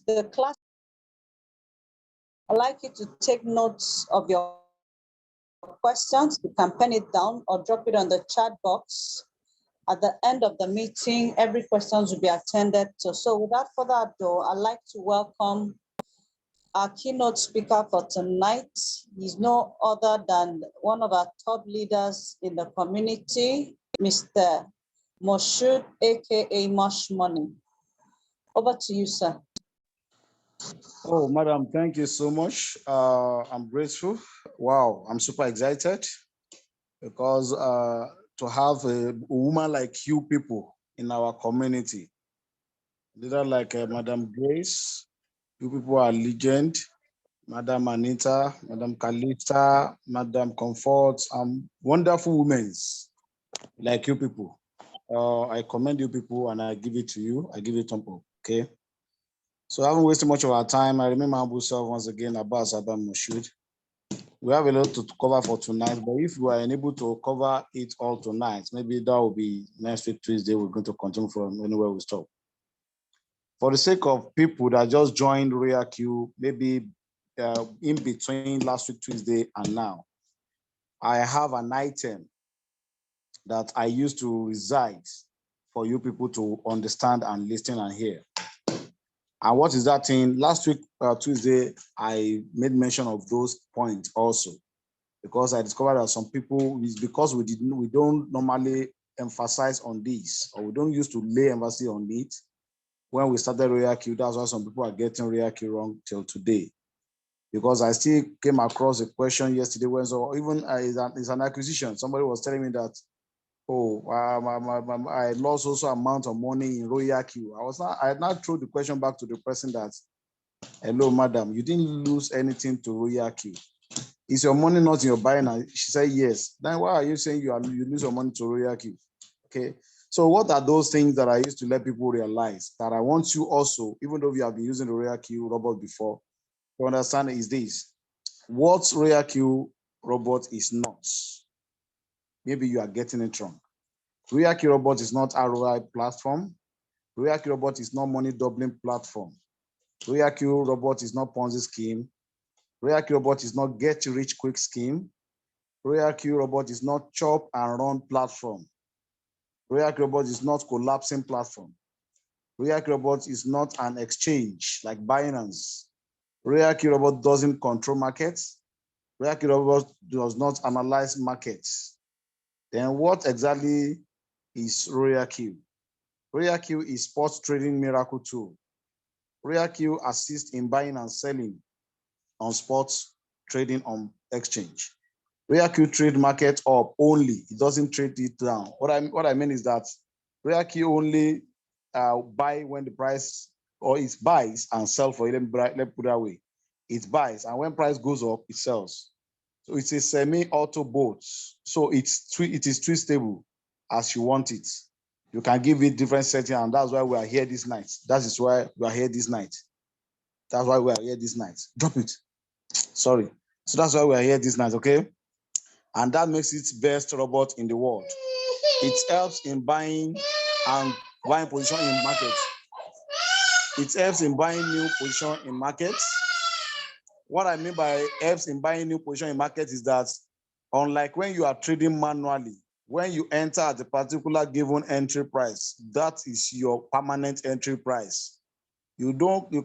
the class, I'd like you to take notes of your questions. You can pen it down or drop it on the chat box. At the end of the meeting, every question will be attended to. So without further ado, I'd like to welcome our keynote speaker for tonight. He's no other than one of our top leaders in the community, Mr. Moshood, aka Mosh Money. Over to you, sir. Oh, madam, thank you so much. I'm grateful. Wow, I'm super excited because to have a woman like you people in our community, leader like Madam Grace, you people are legend, Madam Anita, Madam Kalita, Madam Comfort, wonderful women like you people. I commend you people and I give it to you. I give it to you, okay? So I haven't wasted much of our time. I remember humble self once again, Abbas Adam Moshood. We have a lot to cover for tonight, but if we are unable to cover it all tonight, maybe that will be next week, Tuesday. We're going to continue from anywhere we stop. For the sake of people that just joined Royalq, maybe in between last week, Tuesday, and now, I have an item that I used to reside for you people to understand and listen and hear. And what is that thing? Last week, Tuesday, I made mention of those points also, because I discovered that some people, it's because we don't normally emphasize on this, or we don't used to lay emphasis on it when we started Royalq. That's why some people are getting Royalq wrong till today. Because I still came across a question yesterday when, so even it's an acquisition. Somebody was telling me that, oh, I lost also amount of money in Royalq. I had not thrown the question back to the person that, hello, madam, you didn't lose anything to Royalq. Is your money not in your buying? She said, yes. Then why are you saying you lose your money to Royalq? Okay. So what are those things that I used to let people realize that I want you also, even though you have been using the Royalq robot before, to understand is this. What Royalq robot is not. Maybe you are getting it wrong. Royalq robot is not ROI platform. Royalq robot is not money doubling platform. Royalq robot is not Ponzi scheme. Royalq robot is not get rich quick scheme. Royalq robot is not chop and run platform. Royalq robot is not collapsing platform. Royalq robot is not an exchange like Binance. Royalq robot doesn't control markets. Royalq robot does not analyze markets. Then what exactly is Royalq? Royalq is sports trading miracle tool. Royalq assists in buying and selling on sports trading on exchange. Royalq trade market up only. It doesn't trade it down. What I mean is that Royalq only buy when the price, or it buys and sell for it. Let me put it that way. It buys, and when price goes up, it sells. So it's a semi-auto boat. So it is twistable as you want it. You can give it different settings, and that's why we are here this night. That is why we are here this night. That's why we are here this night. Drop it. Sorry. So that's why we are here this night, okay? And that makes it best robot in the world. It helps in buying and buying position in markets. It helps in buying new position in markets. What I mean by helps in buying new position in markets is that unlike when you are trading manually, when you enter at a particular given entry price, that is your permanent entry price. You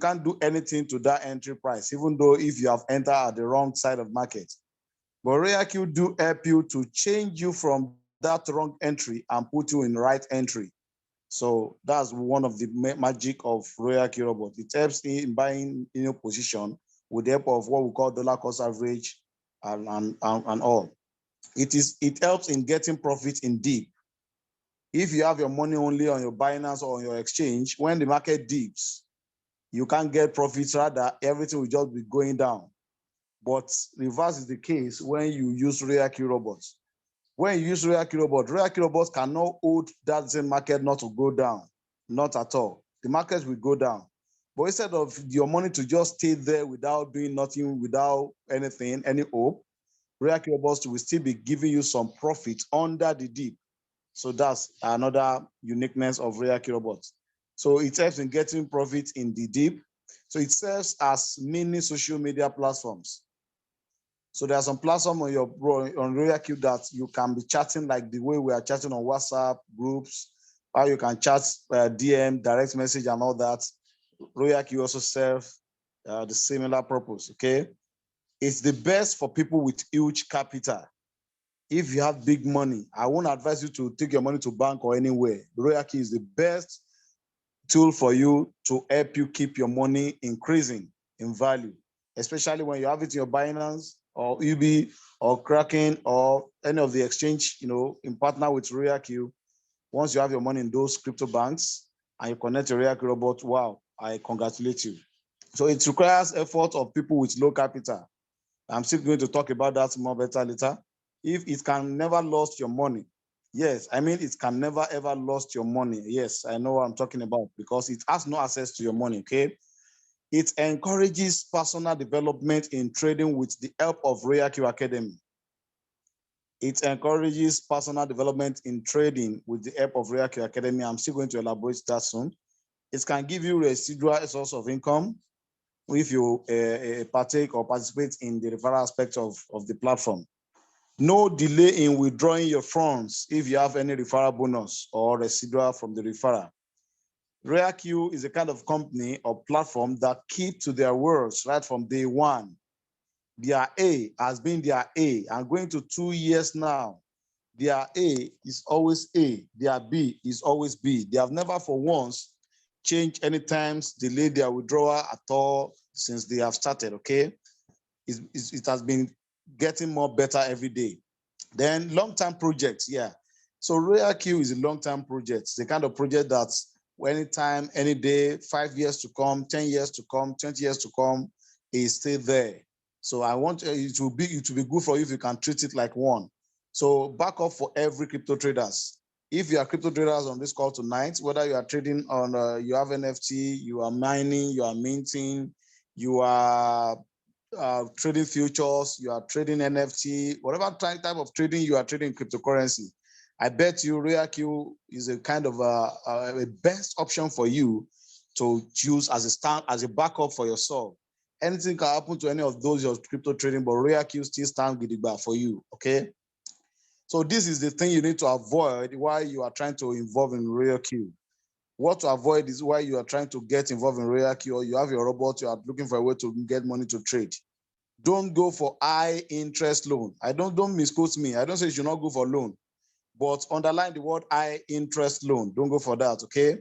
can't do anything to that entry price, even though if you have entered at the wrong side of market. But Royalq do help you to change you from that wrong entry and put you in right entry. So that's one of the magic of Royalq robot. It helps in buying in your position with the help of what we call dollar cost average and all. It helps in getting profit in deep. If you have your money only on your Binance or on your exchange, when the market dips, you can't get profits, rather everything will just be going down. But reverse is the case when you use Royalq robots. When you use Royalq robots cannot hold that same market not to go down, not at all. The markets will go down. But instead of your money to just stay there without doing nothing, without anything, any hope, Royalq robots will still be giving you some profit under the dip. So that's another uniqueness of Royalq robots. So it helps in getting profit in the deep. So it serves as mini social media platforms. So there are some platforms on Royalq that you can be chatting like the way we are chatting on WhatsApp groups, or you can chat DM, direct message, and all that. Royalq also serve the similar purpose. Okay, it's the best for people with huge capital. If you have big money, I won't advise you to take your money to bank or anywhere. Royalq is the best tool for you to help you keep your money increasing in value, especially when you have it in your Binance or UB or Kraken or any of the exchange, in partner with Royalq. Once you have your money in those crypto banks and you connect a Royalq robot, wow, I congratulate you. So it requires effort of people with low capital. I'm still going to talk about that more better later. If it can never lose your money, yes, I mean it can never ever lose your money. Yes, I know what I'm talking about because it has no access to your money. Okay, it encourages personal development in trading with the help of Royalq Academy. It encourages personal development in trading with the help of Royalq Academy. I'm still going to elaborate that soon. It can give you residual source of income if you partake or participate in the referral aspect of the platform. No delay in withdrawing your funds if you have any referral bonus or residual from the referral. Royalq is a kind of company or platform that keep to their words right from day one. Their A has been their A and going to 2 years now. Their A is always A. Their B is always B. They have never for once changed any times, delayed their withdrawal at all since they have started, okay? It has been getting more better every day. Then long-term projects, yeah. So Royalq is a long-term project. It's the kind of project that's anytime, any day, 5 years to come, 10 years to come, 20 years to come, is still there. So I want it to be good for you if you can treat it like one. So back up for every crypto traders. If you are crypto traders on this call tonight, whether you are trading on, you have NFT, you are mining, you are minting, you are trading futures, you are trading NFT, whatever type of trading you are trading cryptocurrency, I bet you Royalq is a kind of a best option for you to choose as a backup for yourself. Anything can happen to any of those your crypto trading, but Royalq still stand gidigba for you. Okay. So this is the thing you need to avoid while you are trying to involve in Royalq. What to avoid is why you are trying to get involved in Royalq or you have your robot, you are looking for a way to get money to trade. Don't go for high interest loan. Don't misquote me. I don't say you should not go for loan, but underline the word high interest loan. Don't go for that, okay?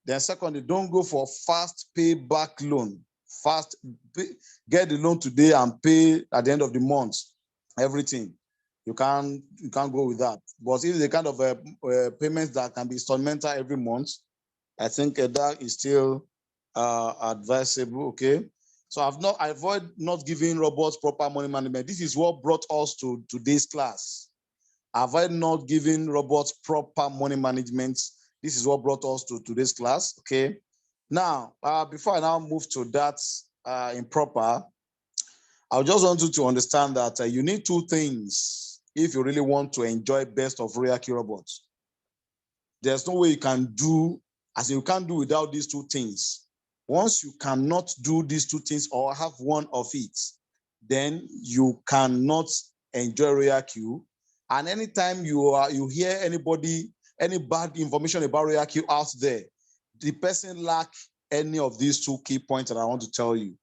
Then secondly, don't go for fast payback loan. Get the loan today and pay at the end of the month, everything. You can't go with that. But if the kind of payments that can be instrumental every month, I think that is still advisable, okay? So I avoid not giving robots proper money management. This is what brought us to today's class. Avoid not giving robots proper money management. This is what brought us to today's class, okay? Now, before I now move to that improper, I just want you to understand that you need two things if you really want to enjoy best of Royalq robots. There's no way you can do, as you can't do without these two things. Once you cannot do these two things or have one of it, then you cannot enjoy Royalq. And anytime you hear any bad information about Royalq out there, the person lack any of these two key points that I want to tell you.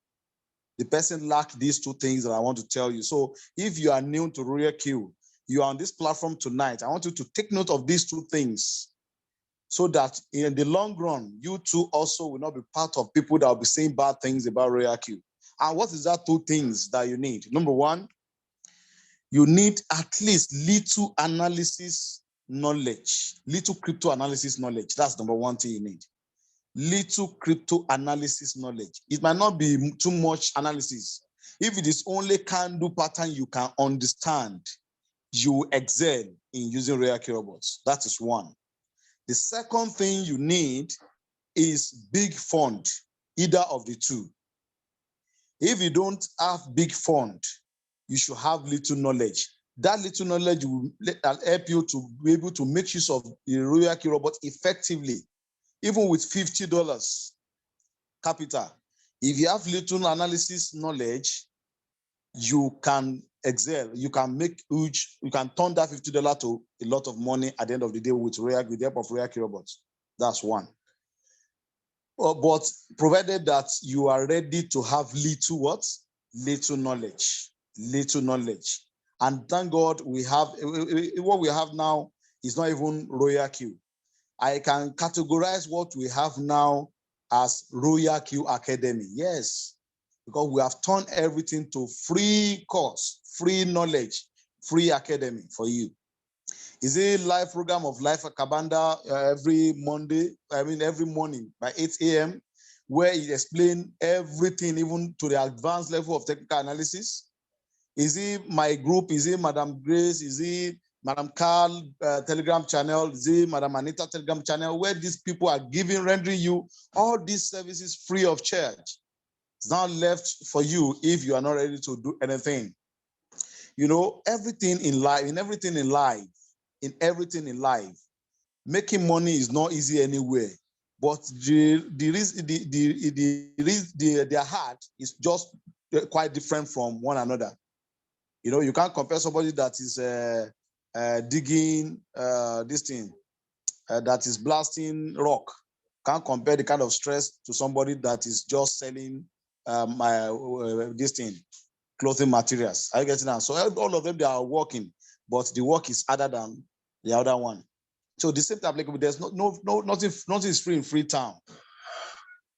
The person lack these two things that I want to tell you. So if you are new to Royalq, you are on this platform tonight, I want you to take note of these two things, so that in the long run, you too also will not be part of people that will be saying bad things about Royalq. And what is that two things that you need? Number one, you need at least little analysis knowledge, little crypto analysis knowledge. That's number one thing you need. Little crypto analysis knowledge. It might not be too much analysis. If it is only candle pattern you can understand, you excel in using Royalq robots. That is one. The second thing you need is big fund, either of the two. If you don't have big fund, you should have little knowledge. That little knowledge will help you to be able to make use of the Royalq robot effectively. even with $50 capital, if you have little analysis knowledge, you can excel. You can make huge, you can turn that $50 to a lot of money at the end of the day with Royalq, with the help of Royalq robots. That's one. But provided that you are ready to have little what? Little knowledge. Little knowledge. And thank God we have, what we have now is not even Royalq. I can categorize what we have now as Royalq Academy. Yes, because we have turned everything to free course, free knowledge, free academy for you. Is a live program of Life at Kabanda every Monday, every morning by 8 a.m., where he explains everything, even to the advanced level of technical analysis. Is it my group? Is it Madam Grace? Is it Madam Carl Telegram channel? Is it Madam Anita Telegram channel? Where these people are rendering you all these services free of charge. It's not left for you if you are not ready to do anything. You know, everything in life, in everything in life, making money is not easy anywhere. But their heart is just quite different from one another. You know, you can't compare somebody that is digging this thing, that is blasting rock. Can't compare the kind of stress to somebody that is just selling this thing, clothing materials. Are you getting that? So all of them, they are working, but the work is harder than the other one. So the same applicable. There's nothing is free in Freetown.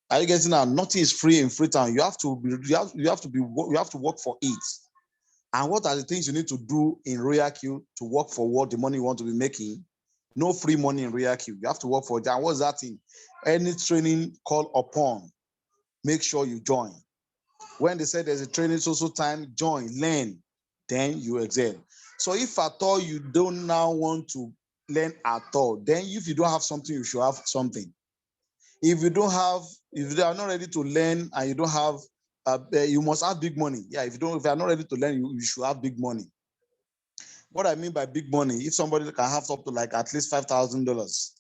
Are you getting that? Nothing is free in Freetown. You have to work for it. And what are the things you need to do in Royalq to work for what the money you want to be making? No free money in Royalq. You have to work for it. And what's that thing? Any training called upon, make sure you join. When they say there's a training social time, join, learn, then you excel. So if at all you don't now want to learn at all, then if you don't have something, you should have something. If you are not ready to learn and you don't have, you must have big money. Yeah, if you are not ready to learn, you should have big money. What I mean by big money, if somebody can have up to like at least $5,000.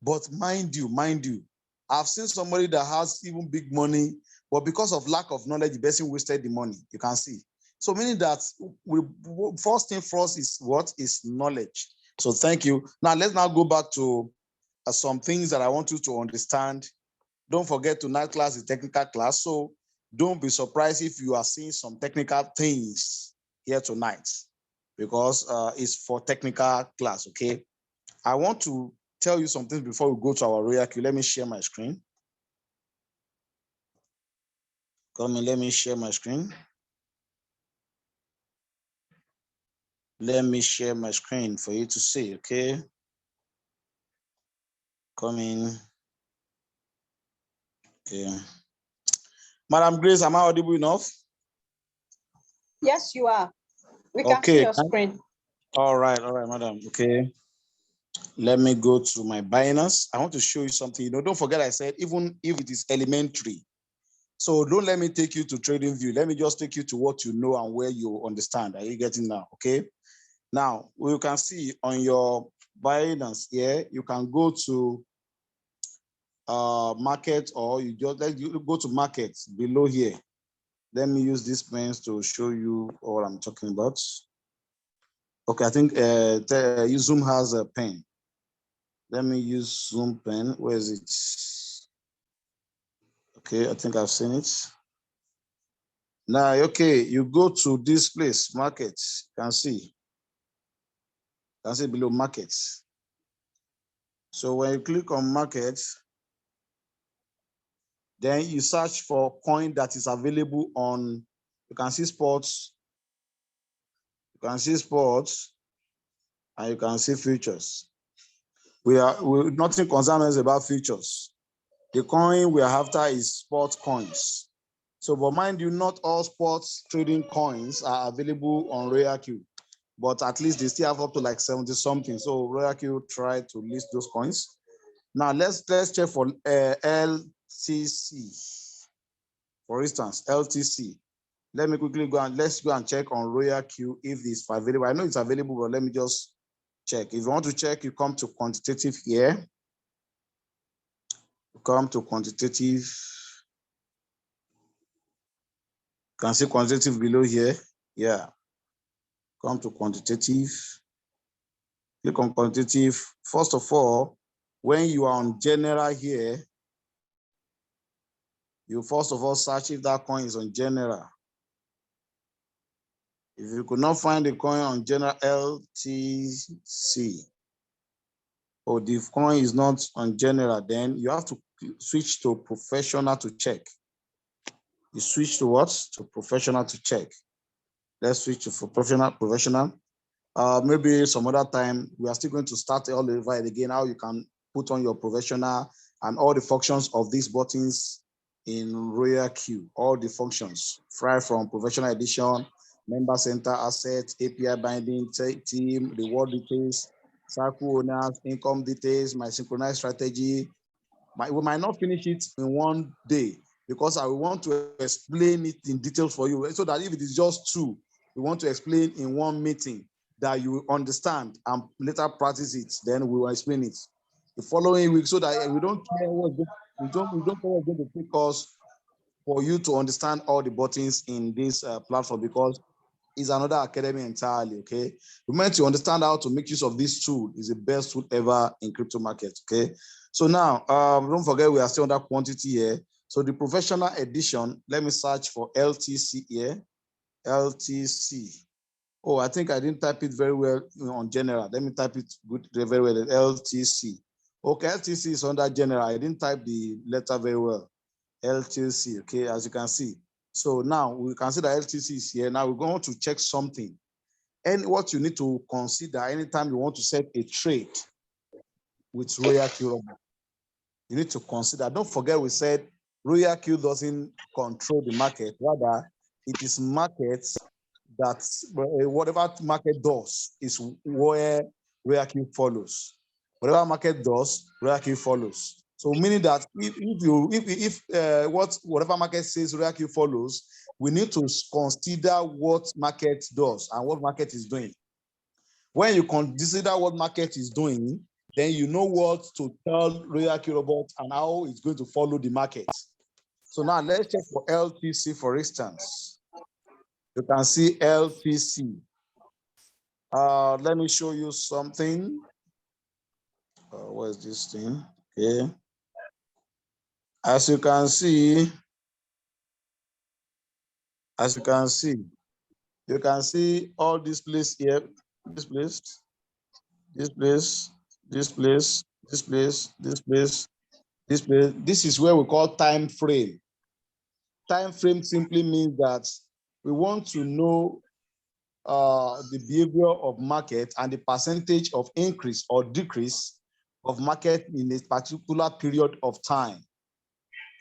But mind you, I've seen somebody that has even big money, but because of lack of knowledge, the person wasted the money. You can see. So meaning that first thing first is what is knowledge. So thank you. Now let's now go back to some things that I want you to understand. Don't forget tonight class is technical class. So don't be surprised if you are seeing some technical things here tonight, because it's for technical class, okay? I want to tell you something before we go to our Royalq. Let me share my screen. Come in, let me share my screen. Let me share my screen for you to see, okay? Come in. Okay. Madam Grace, am I audible enough? Yes, you are. We can see your screen. All right, madam. Okay. Let me go to my Binance. I want to show you something. You know, don't forget I said, even if it is elementary. So don't let me take you to TradingView. Let me just take you to what you know and where you understand. Are you getting now? Okay. Now, you can see on your Binance here, you can go to market, or you go to markets below here. Let me use this pens to show you what I'm talking about. Okay, I think Zoom has a pen. Let me use Zoom pen. Where is it? Okay, I think I've seen it. Now, okay, you go to this place, markets. You can see below markets. So when you click on markets, then you search for coin that is available on, you can see sports, and you can see futures. Nothing concerns us about futures. The coin we are after is sports coins. So, but mind you, not all sports trading coins are available on Royalq, but at least they still have up to like 70 something. So Royalq tried to list those coins. Now let's check for LTC. For instance, LTC. Let me quickly let's go and check on Royalq if it's available. I know it's available, but let me just check. If you want to check, you come to quantitative here. Come to quantitative. Can see quantitative below here. Yeah. Come to quantitative. Click on quantitative. First of all, when you are on general here, you first of all search if that coin is on general. If you could not find the coin on general LTC, or the coin is not on general, then you have to switch to professional to check. You switch to what? To professional to check. Let's switch to professional. Maybe some other time, we are still going to start all over again, how you can put on your professional and all the functions of these buttons in Royalq, all the functions, right from professional edition, member center, assets, API binding, team, reward details, circle owners, income details, my synchronized strategy. We might not finish it in one day because I want to explain it in details for you, so that if it is just two, we want to explain in one meeting that you understand and later practice it, then we will explain it the following week, so that we don't care what we don't care what's going to take us for you to understand all the buttons in this platform, because it's another academy entirely. Okay, we meant to understand how to make use of this tool. Is the best tool ever in crypto market. Okay, so now don't forget we are still under quantity here. So the professional edition, let me search for LTC here. LTC. Oh, I think I didn't type it very well on general. Let me type it very well. LTC. Okay, LTC is under general. I didn't type the letter very well. LTC. Okay, as you can see. So now we can see that LTC is here. Now we're going to check something. And what you need to consider anytime you want to set a trade with Royalq, you need to consider. Don't forget we said Royalq doesn't control the market. Rather, it is markets that whatever market does is where Royalq follows. Whatever market does, Royalq follows. So meaning that whatever market says Royalq follows, we need to consider what market does and what market is doing. When you consider what market is doing, then you know what to tell Royalq Robot and how it's going to follow the market. So now let's check for LTC, for instance. You can see LTC. Let me show you something. Where's this thing? Okay. As you can see, you can see all this place here, this place, this place, this place, this place, this place, this place. This is where we call time frame. Time frame simply means that we want to know the behavior of market and the percentage of increase or decrease of market in a particular period of time.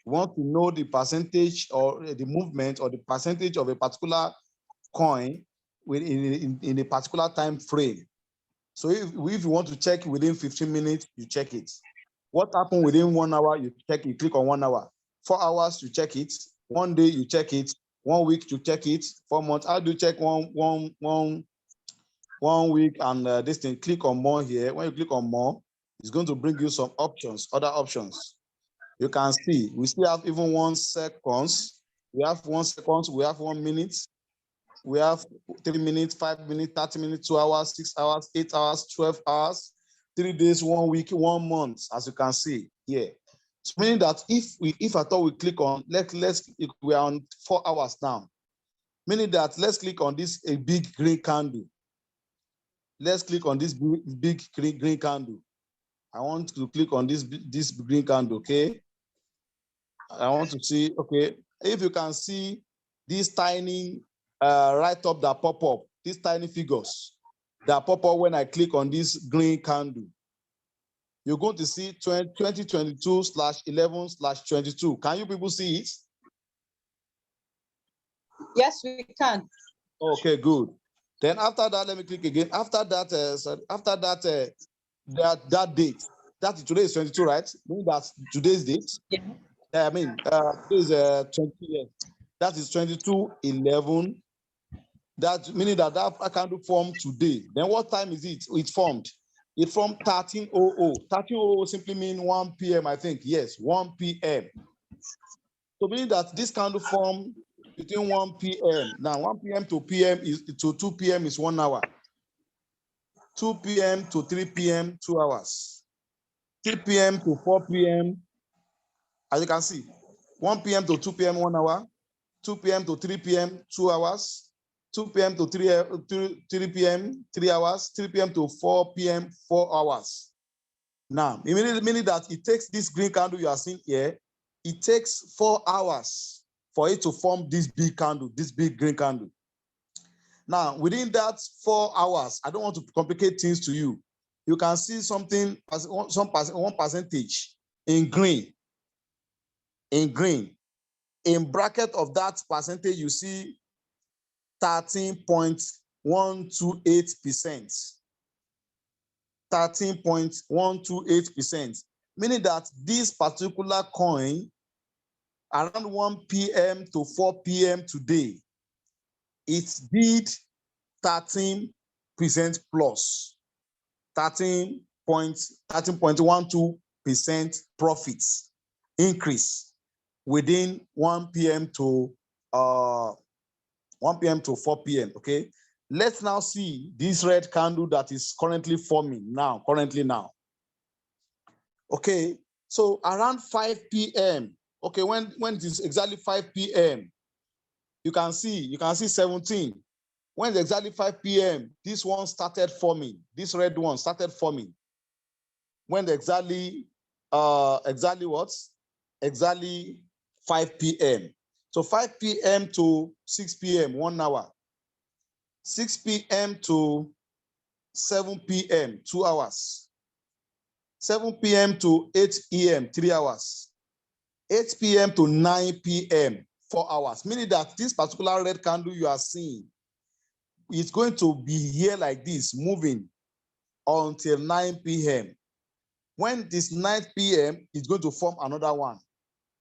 We want to know the percentage or the movement or the percentage of a particular coin in a particular time frame. So if you want to check within 15 minutes, you check it. What happened within 1 hour, you check, you click on 1 hour. 4 hours, you check it. 1 day, you check it. 1 week, you check it. 4 months, how do you check one week and this thing? Click on more here. When you click on more, it's going to bring you some options, other options. You can see we still have even 1 seconds. We have 1 second, we have 1 minute, we have 3 minutes, 5 minutes, 30 minutes, 2 hours, 6 hours, 8 hours, 12 hours, 3 days, 1 week, 1 month, as you can see here. So meaning that if at all we click on, we are on 4 hours now. Meaning that let's click on this a big green candle. Let's click on this big green candle. I want to click on this green candle, okay? I want to see, okay, if you can see these tiny right up that pop up, these tiny figures that pop up when I click on this green candle. You're going to see 2022/11/22. Can you people see it? Yes, we can. Okay, good. Then after that, let me click again. After that, that date, today is 22, right? Meaning that's today's date. Yeah. I mean, today is 20 years. That is 22/11. That meaning that candle formed today. Then what time is it? It formed. It from 1300. 1300 simply mean 1 p.m. I think. Yes, 1 p.m. So meaning that this candle form between 1 p.m. Now 1 p.m. to p.m. is to 2 p.m. is 1 hour. 2 p.m. to 3 p.m. 2 hours. 3 p.m. to 4 p.m. As you can see, 1 p.m. to 2 p.m. 1 hour. 2 p.m. to 3 p.m. 2 hours. 2 p.m. to 3 p.m. 3 hours. 3 p.m. to 4 p.m. 4 hours. Now, meaning that it takes this green candle you are seeing here, it takes 4 hours for it to form this big candle, this big green candle. Now, within that 4 hours, I don't want to complicate things to you. You can see something, one percentage in green. In green. In bracket of that percentage, you see 13.128%. 13.128%, meaning that this particular coin around 1 p.m. to 4 p.m. today, it did 13% plus, 13.12% profits increase within 1 p.m. to 1 p.m. to 4 p.m. Okay. Let's now see this red candle that is currently forming now, Okay, so around 5 p.m. Okay, when it is exactly 5 p.m., you can see 17. When it's exactly 5 p.m., this one started forming. This red one started forming. When exactly what? Exactly 5 p.m. So 5 p.m. to 6 p.m., 1 hour. 6 p.m. to 7 p.m., 2 hours. 7 p.m. to 8 p.m., 3 hours. 8 p.m. to 9 p.m., 4 hours. Meaning that this particular red candle you are seeing is going to be here like this, moving until 9 p.m. When this 9 p.m., it's going to form another one.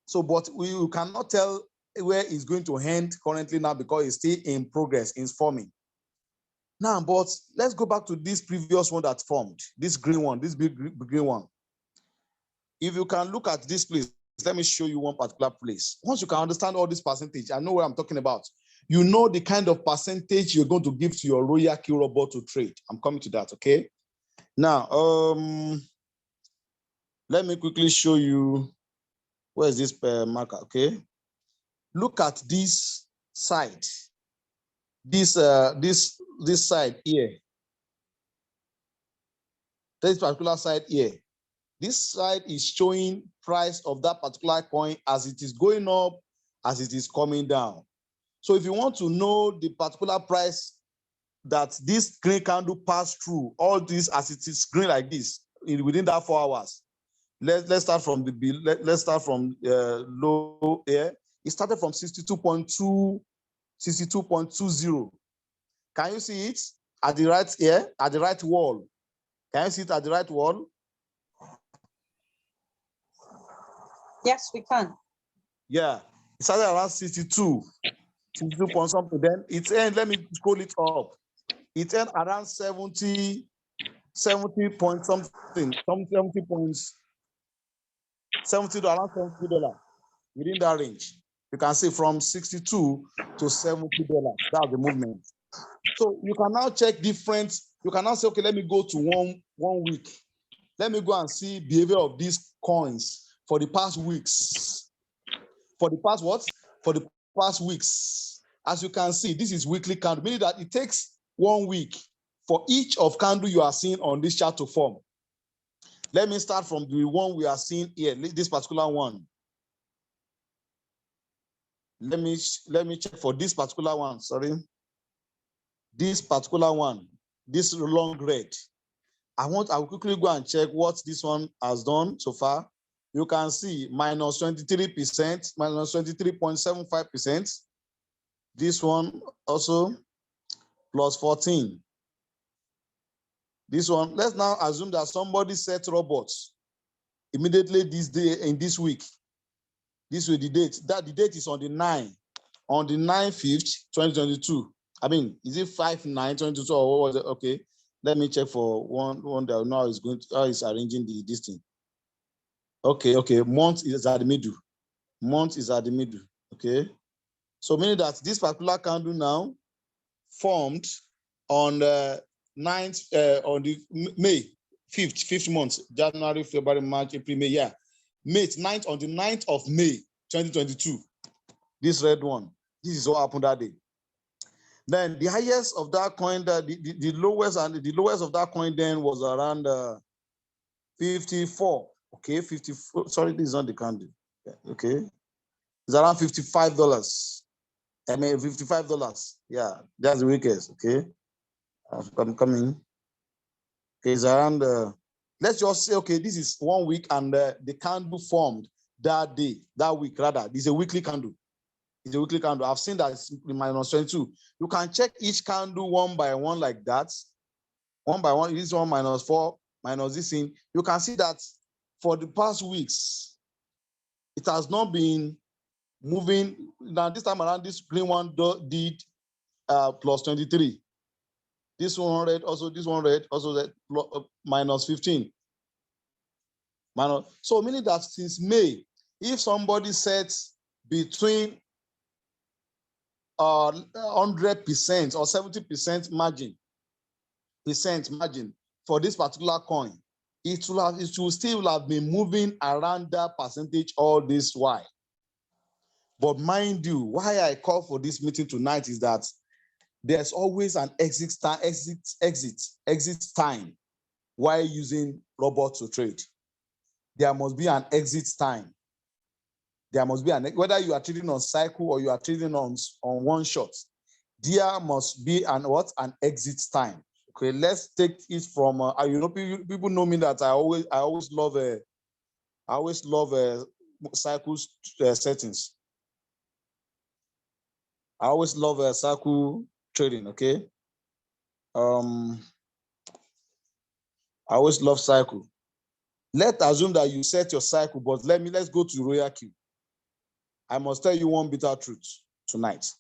So, but we cannot tell where it's going to end currently now because it's still in progress, it's forming. Now, but let's go back to this previous one that formed, this green one, this big green one. If you can look at this place, let me show you one particular place. Once you can understand all this percentage, I know what I'm talking about. You know the kind of percentage you're going to give to your Royalq robot to trade. I'm coming to that, okay? Now, let me quickly show you, where is this marker, okay? Look at this side. This side here. This particular side here. This side is showing price of that particular coin as it is going up, as it is coming down. So if you want to know the particular price that this green candle passed through, all this as it is green like this, within that 4 hours, let's start from low here. It started from 62.2, 62.20. Can you see it at the right here, at the right wall? Can you see it at the right wall? Yes, we can. Yeah, it started around 62 point something. Then it ended, let me scroll it up. It ended around 70 point something, some 70 points, $70, around $70 within that range. You can see from 62 to $70. That's the movement. So you can now check different. You can now say, okay, let me go to one week. Let me go and see behavior of these coins for the past weeks. For the past what? For the past weeks. As you can see, this is weekly candle, meaning that it takes 1 week for each of candle you are seeing on this chart to form. Let me start from the one we are seeing here, this particular one. Let me check for this particular one, sorry. This particular one, this long red. I will quickly go and check what this one has done so far. You can see minus 23%, minus 23.75%. This one also plus 14. This one, let's now assume that somebody set robots immediately this day, in this week. This way, the date is on the 9/5/2022. I mean, is it 5/9/2022 or what was it? Okay. Let me check for one that now is going to, how is arranging this thing. Okay. Month is at the middle. Month is at the middle. Okay. So meaning that this particular candle now formed on the 9th, on the May 5th month, January, February, March, April, May, yeah. May 9th, on the 9th of May, 2022. This red one. This is what happened that day. Then the highest of that coin, the lowest of that coin then was around 54. Okay, 54. Sorry, this is not the candle. Okay, it's around $55. I mean, $55. Yeah, that's the weakest. Okay, I'm coming. Okay, it's around. Let's just say, okay, this is 1 week, and the candle formed that day, that week rather. This is a weekly candle. It's a weekly candle. I've seen that it's minus 22. You can check each candle one by one like that. One by one, this one minus 4, minus this thing. You can see that for the past weeks, it has not been moving. Now, this time around, this green one did plus 23. This one red, also this one red, also that minus 15. So meaning that since May, if somebody sets between 100% or 70% margin for this particular coin, it will still have been moving around that percentage all this while. But mind you, why I call for this meeting tonight is that there's always an exit time while using robots to trade. There must be an exit time. There must be whether you are trading on cycle or you are trading on one shot, there must be an exit time. Okay, let's take it from people know me that I always love cycle settings. I always love cycle trading. Okay, I always love cycle. Let's assume that you set your cycle, but let's go to Royalq. I must tell you one bitter truth tonight.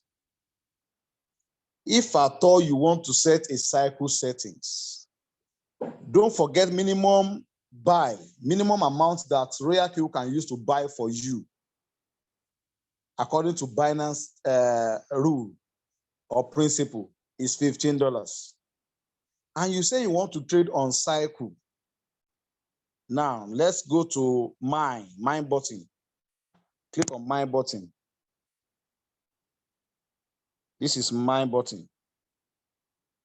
If at all you want to set a cycle settings, don't forget minimum amount that Royalq can use to buy for you, according to Binance rule or principle, is $15. And you say you want to trade on cycle. Now let's go to mine button. Click on my button. This is my button.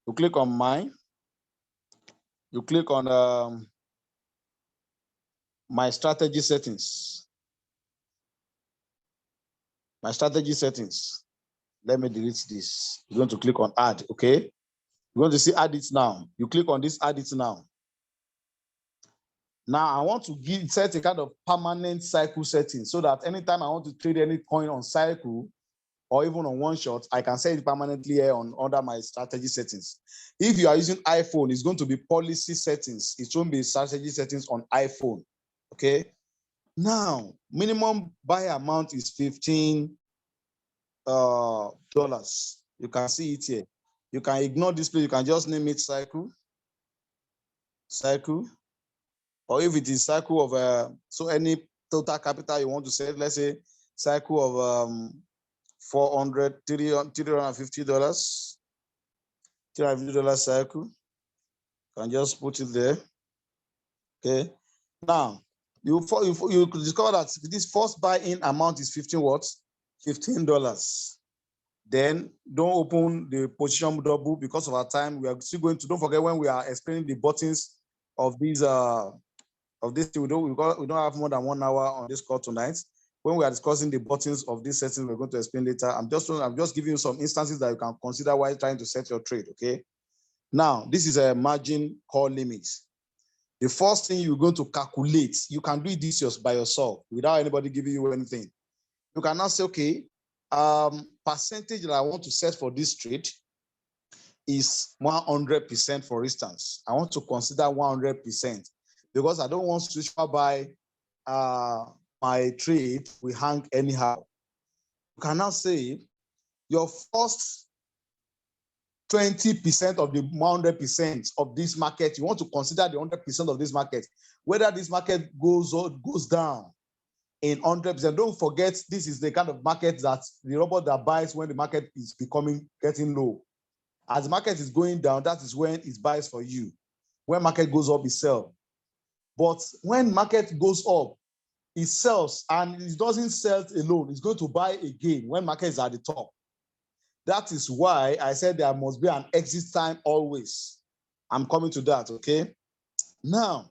You click on mine. You click on my strategy settings. My strategy settings. Let me delete this. You're going to click on add, okay? You're going to see add it now. You click on this, add it now. Now I want to set a kind of permanent cycle setting so that anytime I want to trade any coin on cycle or even on one shot, I can set it permanently here under my strategy settings. If you are using iPhone, it's going to be policy settings. It won't be strategy settings on iPhone, okay? Now, minimum buy amount is $15. You can see it here. You can ignore this place. You can just name it cycle. Or if it is cycle of so any total capital you want to set, let's say cycle of $350 cycle. You can just put it there. Okay. Now you discover that this first buy-in amount is $15. Then don't open the position double because of our time. We are still going to, don't forget when we are explaining the buttons of these we don't have more than 1 hour on this call tonight. When we are discussing the buttons of this settings, we're going to explain later. I'm just giving you some instances that you can consider while trying to set your trade. Okay. Now this is a margin call limit. The first thing you're going to calculate, you can do this by yourself without anybody giving you anything. You can now say, okay, percentage that I want to set for this trade is 100%, for instance. I want to consider 100% because I don't want to switch by my trade will hang anyhow. You can now say your first 20% of the 100% of this market. You want to consider the 100% of this market, whether this market goes or goes down in 100%. Don't forget, this is the kind of market that the robot that buys when the market is getting low. As the market is going down, that is when it buys for you. When market goes up, it sells. But when market goes up, it sells, and it doesn't sell alone. It's going to buy again when market is at the top. That is why I said there must be an exit time always. I'm coming to that, okay? Now,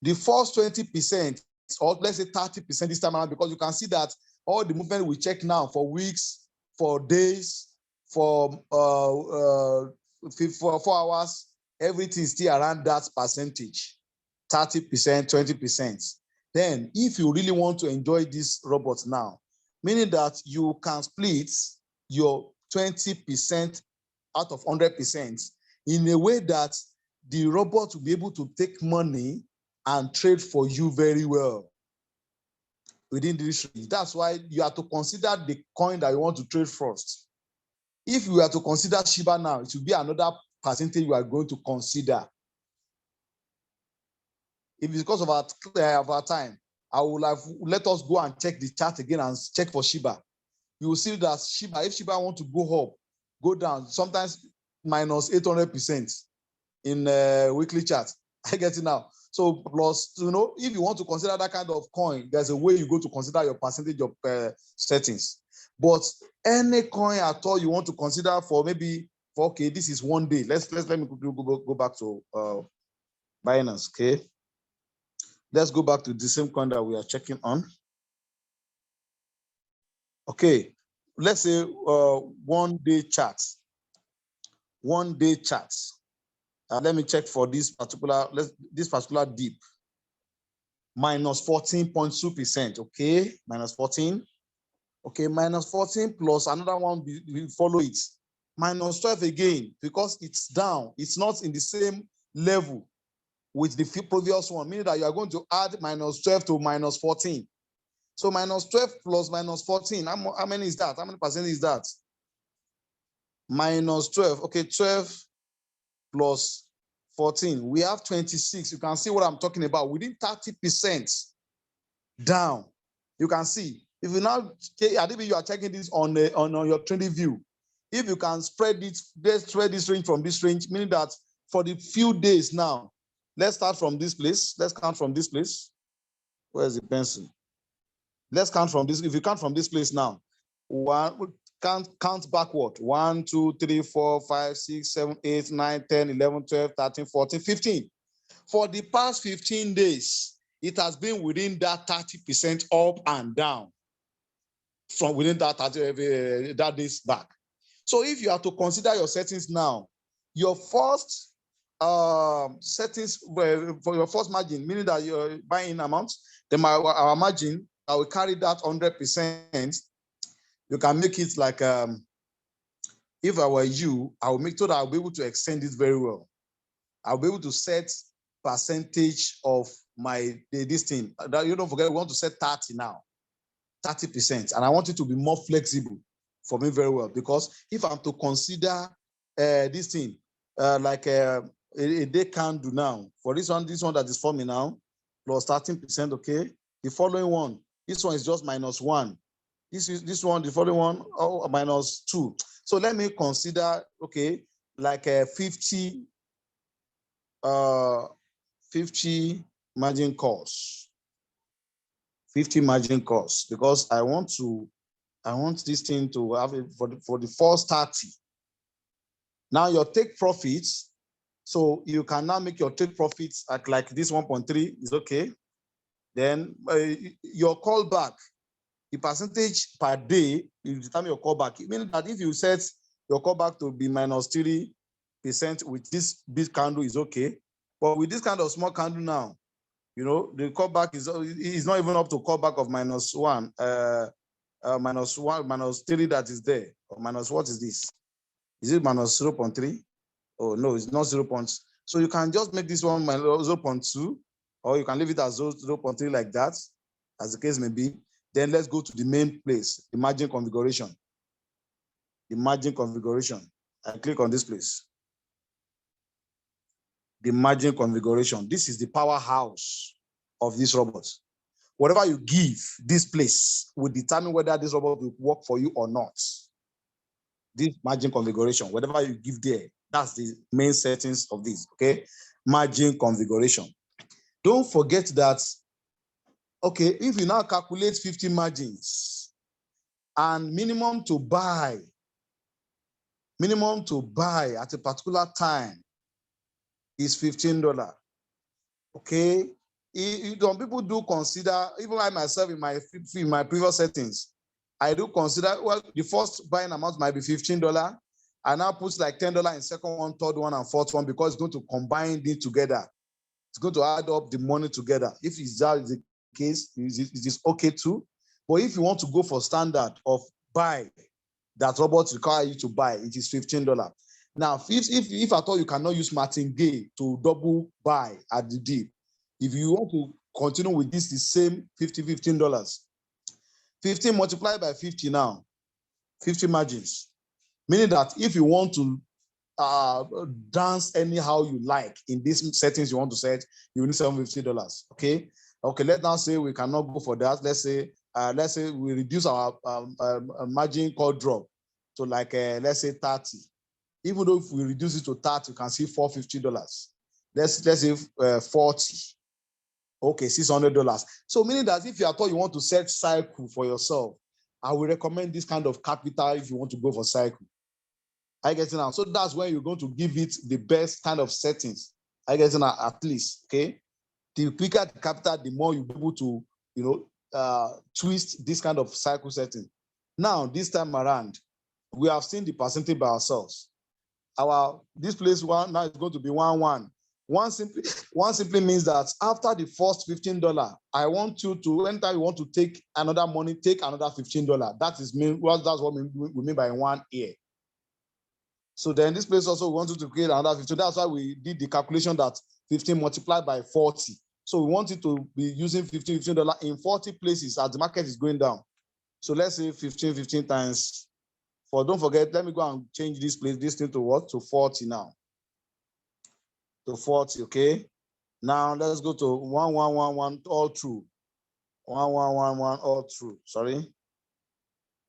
the first 20%, or let's say 30% this time around, because you can see that all the movement we check now for weeks, for days, for 4 hours, everything is still around that percentage, 30%, 20%. Then, if you really want to enjoy this robot now, meaning that you can split your 20% out of 100% in a way that the robot will be able to take money and trade for you very well within this range. That's why you have to consider the coin that you want to trade first. If you are to consider Shiba now, it will be another percentage you are going to consider. If it's because of our time, I will have let us go and check the chart again and check for Shiba. You will see that Shiba, if Shiba want to go up, go down, sometimes minus 800% in weekly chart. I get it now. So plus, if you want to consider that kind of coin, there's a way you go to consider your percentage of settings. But any coin at all you want to consider for maybe, okay, this is 1 day. Let me go back to Binance, okay? Let's go back to the same coin that we are checking on. Okay, let's say 1 day chart. 1 day chart. Let me check for this particular dip. Minus 14.2%. Okay, minus 14. Okay, minus 14 plus another one, we follow it. Minus 12 again, because it's down. It's not in the same level with the previous one, meaning that you are going to add minus 12 to minus 14. So minus 12 plus minus 14, how many is that? How many percent is that? Minus 12, okay, 12 plus 14, we have 26. You can see what I'm talking about. Within 30% down, you can see. If you now, you are checking this on your trading view. If you can spread this range from this range, meaning that for the few days now, let's start from this place. Let's count from this place. Where's the pencil? Let's count from this. If you count from this place now, count backward. 1, 2, 3, 4, 5, 6, 7, 8, 9, 10, 11, 12, 13, 14, 15. For the past 15 days, it has been within that 30% up and down from within that days back. So if you have to consider your settings now, your first settings for your first margin, meaning that you're buying amount, then our margin, I will carry that 100%. You can make it like, if I were you, I will make sure that I'll be able to extend it very well. I'll be able to set percentage of this thing. You don't forget, we want to set 30 now, 30%. And I want it to be more flexible for me very well, because if I'm to consider this thing like a day candle now, for this one that is forming now, plus 13%, okay? The following one, this one is just minus 1. This one, the following one, minus 2. So let me consider, okay, like a 50 margin calls. 50 margin calls, because I want this thing to have it for the first 30. Now your take profits, so you can now make your take profits at like this 1.3 is okay. Then your callback, the percentage per day, you determine your callback. It means that if you set your callback to be minus 3% with this big candle is okay. But with this kind of small candle now, the callback is not even up to callback of minus 1, minus 3 that is there. Or minus, what is this? Is it minus 0.3? Oh, no, it's not 0. So you can just make this one minus 0.2, or you can leave it as 0.3 like that, as the case may be. Then let's go to the main place, the margin configuration. The margin configuration. I click on this place. The margin configuration. This is the powerhouse of this robot. Whatever you give this place will determine whether this robot will work for you or not. This margin configuration, whatever you give there, that's the main settings of this, okay? Margin configuration. Don't forget that, okay, if you now calculate 50 margins and minimum to buy at a particular time is $15, okay? Some people do consider, even I myself in my previous settings, I do consider, well, the first buying amount might be $15. I now put like $10 in second one, third one, and fourth one because it's going to combine it together. It's going to add up the money together. If that is the case, it is okay too. But if you want to go for standard of buy that robots require you to buy, it is $15. Now, if at all you cannot use martingale to double buy at the deal, if you want to continue with this, the same $15. 15 multiplied by 50 now, 50 margins. Meaning that if you want to dance anyhow you like in these settings you want to set, you need $750. Okay. Let's now say we cannot go for that. Let's say we reduce our margin call drop to like let's say 30. Even though if we reduce it to 30, you can see $450. Let's say 40. Okay, $600. So meaning that if you at all you want to set cycle for yourself, I will recommend this kind of capital if you want to go for cycle. I get it now. So that's when you're going to give it the best kind of settings. I get it now, at least. Okay. The quicker the capital, the more you'll be able to, twist this kind of cycle setting. Now, this time around, we have seen the percentage by ourselves. This place one now is going to be 1-1. One simply means that after the first $15, I want you to, anytime you want to take another money, take another $15. That's what we mean by 1 year. So then this place also we wanted to create another 15. That's why we did the calculation that 15 multiplied by 40. So we want it to be using $15 in 40 places as the market is going down. So let's say 15 times 4. Don't forget, let me go and change this thing to what? To 40 now. To 40, okay? Now let's go to 1111 all through. 1111 all through. Sorry.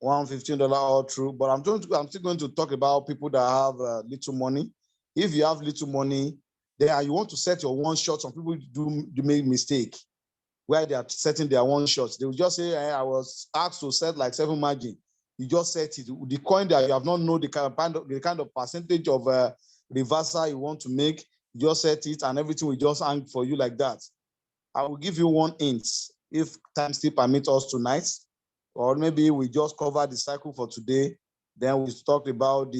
$115 all through. But I'm still going to talk about people that have little money. If you have little money, then you want to set your one shot. Some people do make mistake where they are setting their one shots. They will just say, I was asked to set like 7 margin. You just set it. The coin that you have not known the kind of percentage of reversal you want to make, you just set it and everything will just hang for you like that. I will give you 1 hint if time still permits us tonight, or maybe we just cover the cycle for today. Then we talk about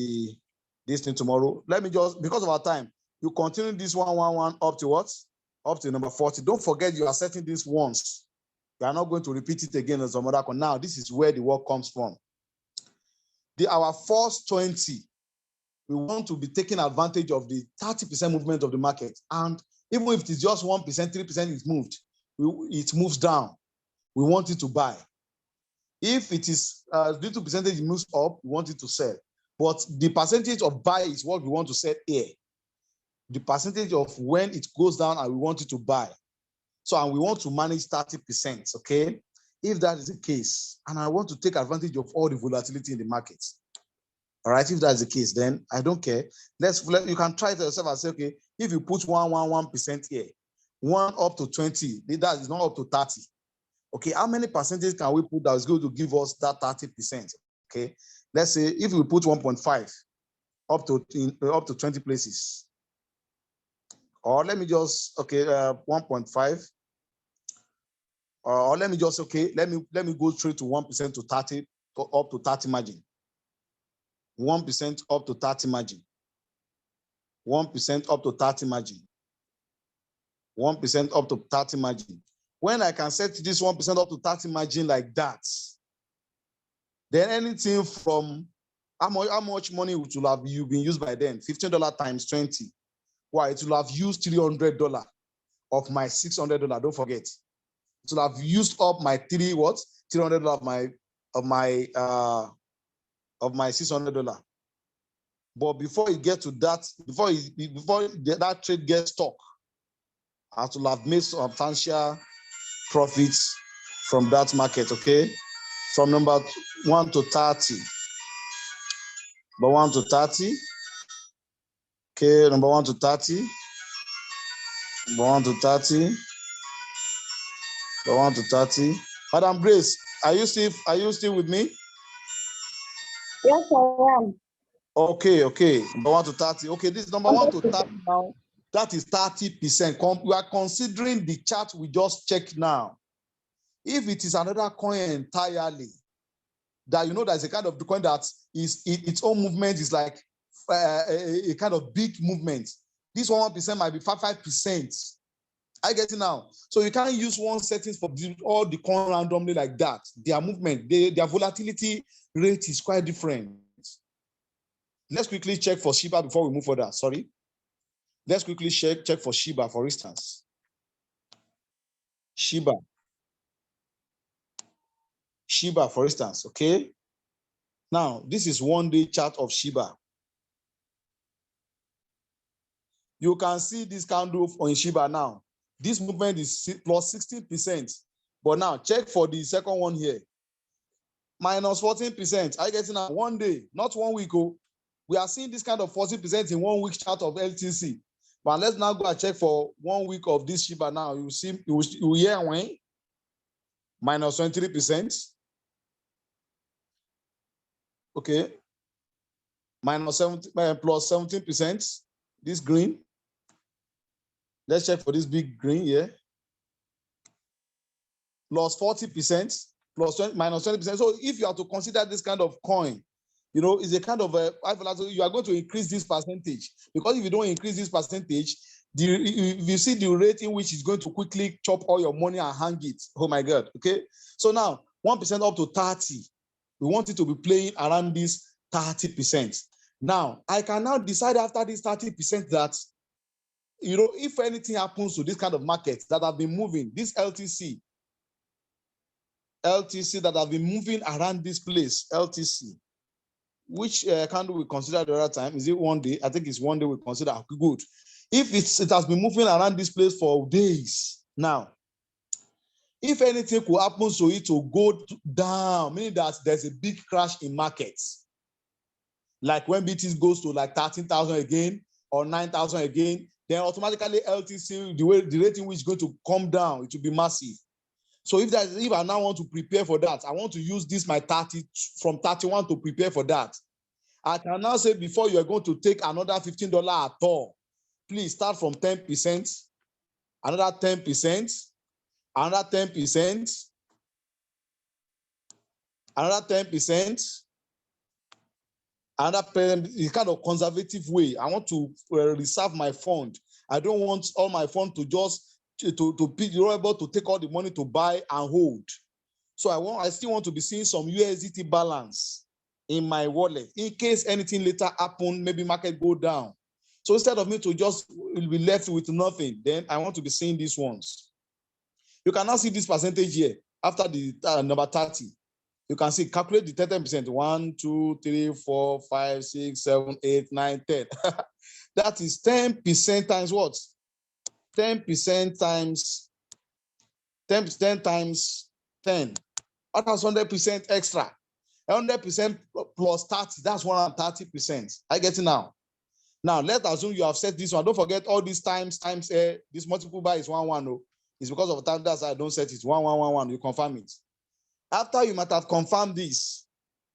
this thing tomorrow. Let me just, because of our time, you continue this 111 up to what? Up to number 40. Don't forget you are setting this once. You are not going to repeat it again as some other coin. Now, this is where the work comes from. Our first 20, we want to be taking advantage of the 30% movement of the market. And even if it is just 1%, 3% is moved, it moves down. We want it to buy. If it is little percentage moves up, we want it to sell. But the percentage of buy is what we want to set here. The percentage of when it goes down and we want it to buy. So, and we want to manage 30%, okay? If that is the case, and I want to take advantage of all the volatility in the market, all right, if that's the case, then I don't care. You can try it yourself and say, okay, if you put 1% here, 1 up to 20, that is not up to 30. Okay, how many percentage can we put that is going to give us that 30%? Okay, let's say if we put 1.5 up to 20 places, or let me just 1.5, or let me just let me go straight to 1% to 30 up to 30 margin. 1% up to 30 margin. 1% up to 30 margin. 1% up to 30 margin. When I can set this 1% up to 30 margin like that, then anything from how much money would have you been used by then? $15 times 20. Why? It will have used $300 of my $600. Don't forget, it will have used up my $300 of my $600. But before you get to that, before that trade gets stuck, I will have made substantial profits from that market, okay? From number 1 to 30. Number 1 to 30. Okay, number 1 to 30. Number 1 to 30. Number 1 to 30. Madam Grace, are you still with me? Yes, I am. Okay. Number 1 to 30. Okay, this number 1 to 30 now. That is 30%. We are considering the chart we just checked now. If it is another coin entirely, that there's a kind of the coin that is its own movement is like a kind of big movement. This 1% might be 5%. I get it now. So you can't use one settings for all the coin randomly like that. Their movement, their volatility rate is quite different. Let's quickly check for Shiba before we move further. Sorry. Let's quickly check for Shiba, for instance. Shiba, for instance, okay? Now, this is one-day chart of Shiba. You can see this candle on Shiba now. This movement is plus 16%. But now, check for the second one here. Minus 14%. I get it now 1 day, not 1 week. Oh. We are seeing this kind of 40% in 1 week chart of LTC. But let's now go and check for 1 week of this Shiba now. You see, you hear when? Minus 23%. Okay. Minus 70, plus 17%. This green. Let's check for this big green here. Plus 40%, plus 20, minus 20%. So if you have to consider this kind of coin, it's a kind of you are going to increase this percentage, because if you don't increase this percentage, if you see the rate in which it's going to quickly chop all your money and hang it. Oh my God. Okay. So now 1% up to 30. We want it to be playing around this 30%. Now I can now decide after this 30% that if anything happens to this kind of markets that have been moving, this LTC that have been moving around this place, LTC, which candle we consider the other time? Is it 1 day? I think it's 1 day we consider good. If it has been moving around this place for days now, if anything could happen to it to go down, meaning that there's a big crash in markets, like when BT goes to like 13,000 again or 9,000 again, then automatically LTC, the rating which is going to come down, it will be massive. So if I now want to prepare for that, I want to use this my 30 from 31 to prepare for that. I can now say before you are going to take another $15 at all, please start from 10%, another 10%, another 10%, another 10%, another kind of conservative way. I want to reserve my fund. I don't want all my fund to just you're able to take all the money to buy and hold. So I still want to be seeing some USDT balance in my wallet in case anything later happen, maybe market go down. So instead of me to just be left with nothing, then I want to be seeing these ones. You can now see this percentage here after the number 30. You can see, calculate the 10%. 1, 2, 3, 4, 5, 6, 7, 8, 9, 10. That is 10% times what? 10% times 10% times 10. That's 100% extra. 100% plus 30, that's 130%. I get it now. Now, let's assume you have set this one. Don't forget all these times, this multiple by is 1, 1. No. It's because of the time that's I don't set it. 1, 1, 1, 1. You confirm it. After you might have confirmed this,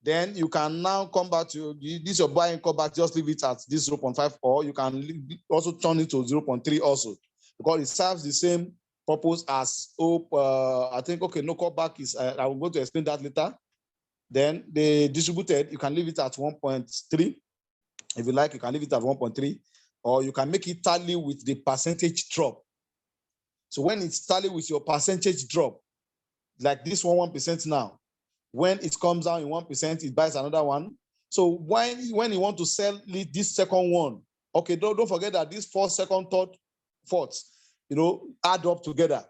then you can now come back to this your buying, come back, just leave it at this 0.5, or you can also turn it to 0.3 also, because it serves the same purpose as I think, okay, no callback is, I will go to explain that later. Then the distributed, you can leave it at 1.3. If you like, you can leave it at 1.3, or you can make it tally with the percentage drop. So when it's tally with your percentage drop, like this 1% now, when it comes down in 1%, it buys another one. So when you want to sell this second one, okay, don't forget that this first, second, third, fourth, add up together.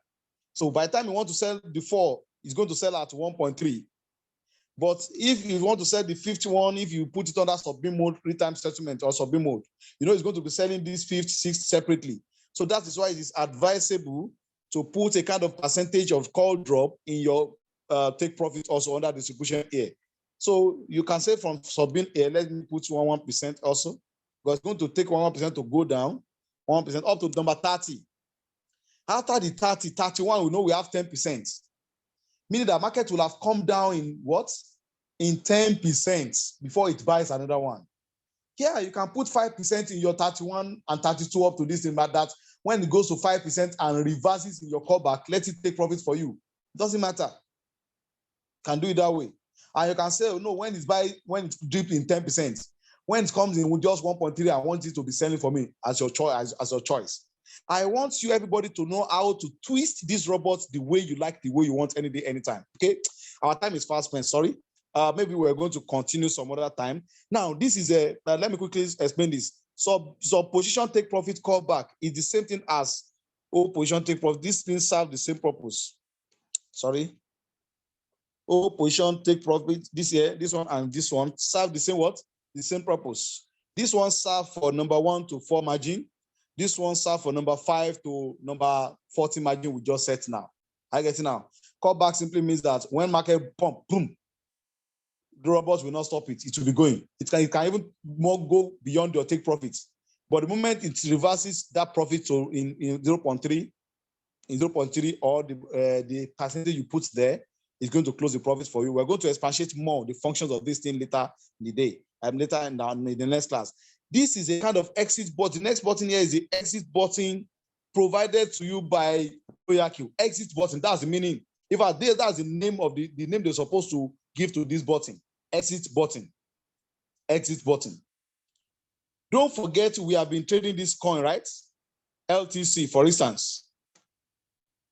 So by the time you want to sell the 4, it's going to sell at 1.3. But if you want to sell the 51, if you put it under submit mode, real-time settlement or submit mode, it's going to be selling these 56 separately. So that is why it is advisable to put a kind of percentage of call drop in your take profit also under distribution here. So you can say from submit here, let me put 1% also, because it's going to take 1% to go down, 1% up to number 30. After the 30, 31, we know we have 10%. Meaning that market will have come down in what? In 10% before it buys another one. Here, you can put 5% in your 31 and 32 up to this thing, but that when it goes to 5% and reverses in your callback, let it take profit for you. It doesn't matter. Can do it that way. And you can say, oh, no, when it's dipped in 10%, when it comes in with just 1.3, I want it to be selling for me as your choice, as your choice. I want you, everybody, to know how to twist these robots the way you like, the way you want, any day, anytime. Okay, our time is fast spent. Sorry, maybe we're going to continue some other time. Now, this is a. Let me quickly explain this. So position take profit callback is the same thing as position take profit. This thing serve the same purpose. Sorry. Position take profit. This here, this one and this one serve the same what? The same purpose. This one serve for number 1 to 4 margin. This one serve for number 5 to number 40 margin we just set now. I get it now. Callback simply means that when market pump, boom, the robots will not stop it. It will be going. It can even more go beyond your take profits. But the moment it reverses that profit to in 0.3, or the percentage you put there is going to close the profit for you. We're going to expatiate more the functions of this thing later in the day. Later in the next class. This is a kind of exit button. The next button here is the exit button provided to you by Royalq. Exit button, that's the meaning. That's the name of the name they're supposed to give to this button. Exit button. Exit button. Don't forget, we have been trading this coin, right? LTC, for instance.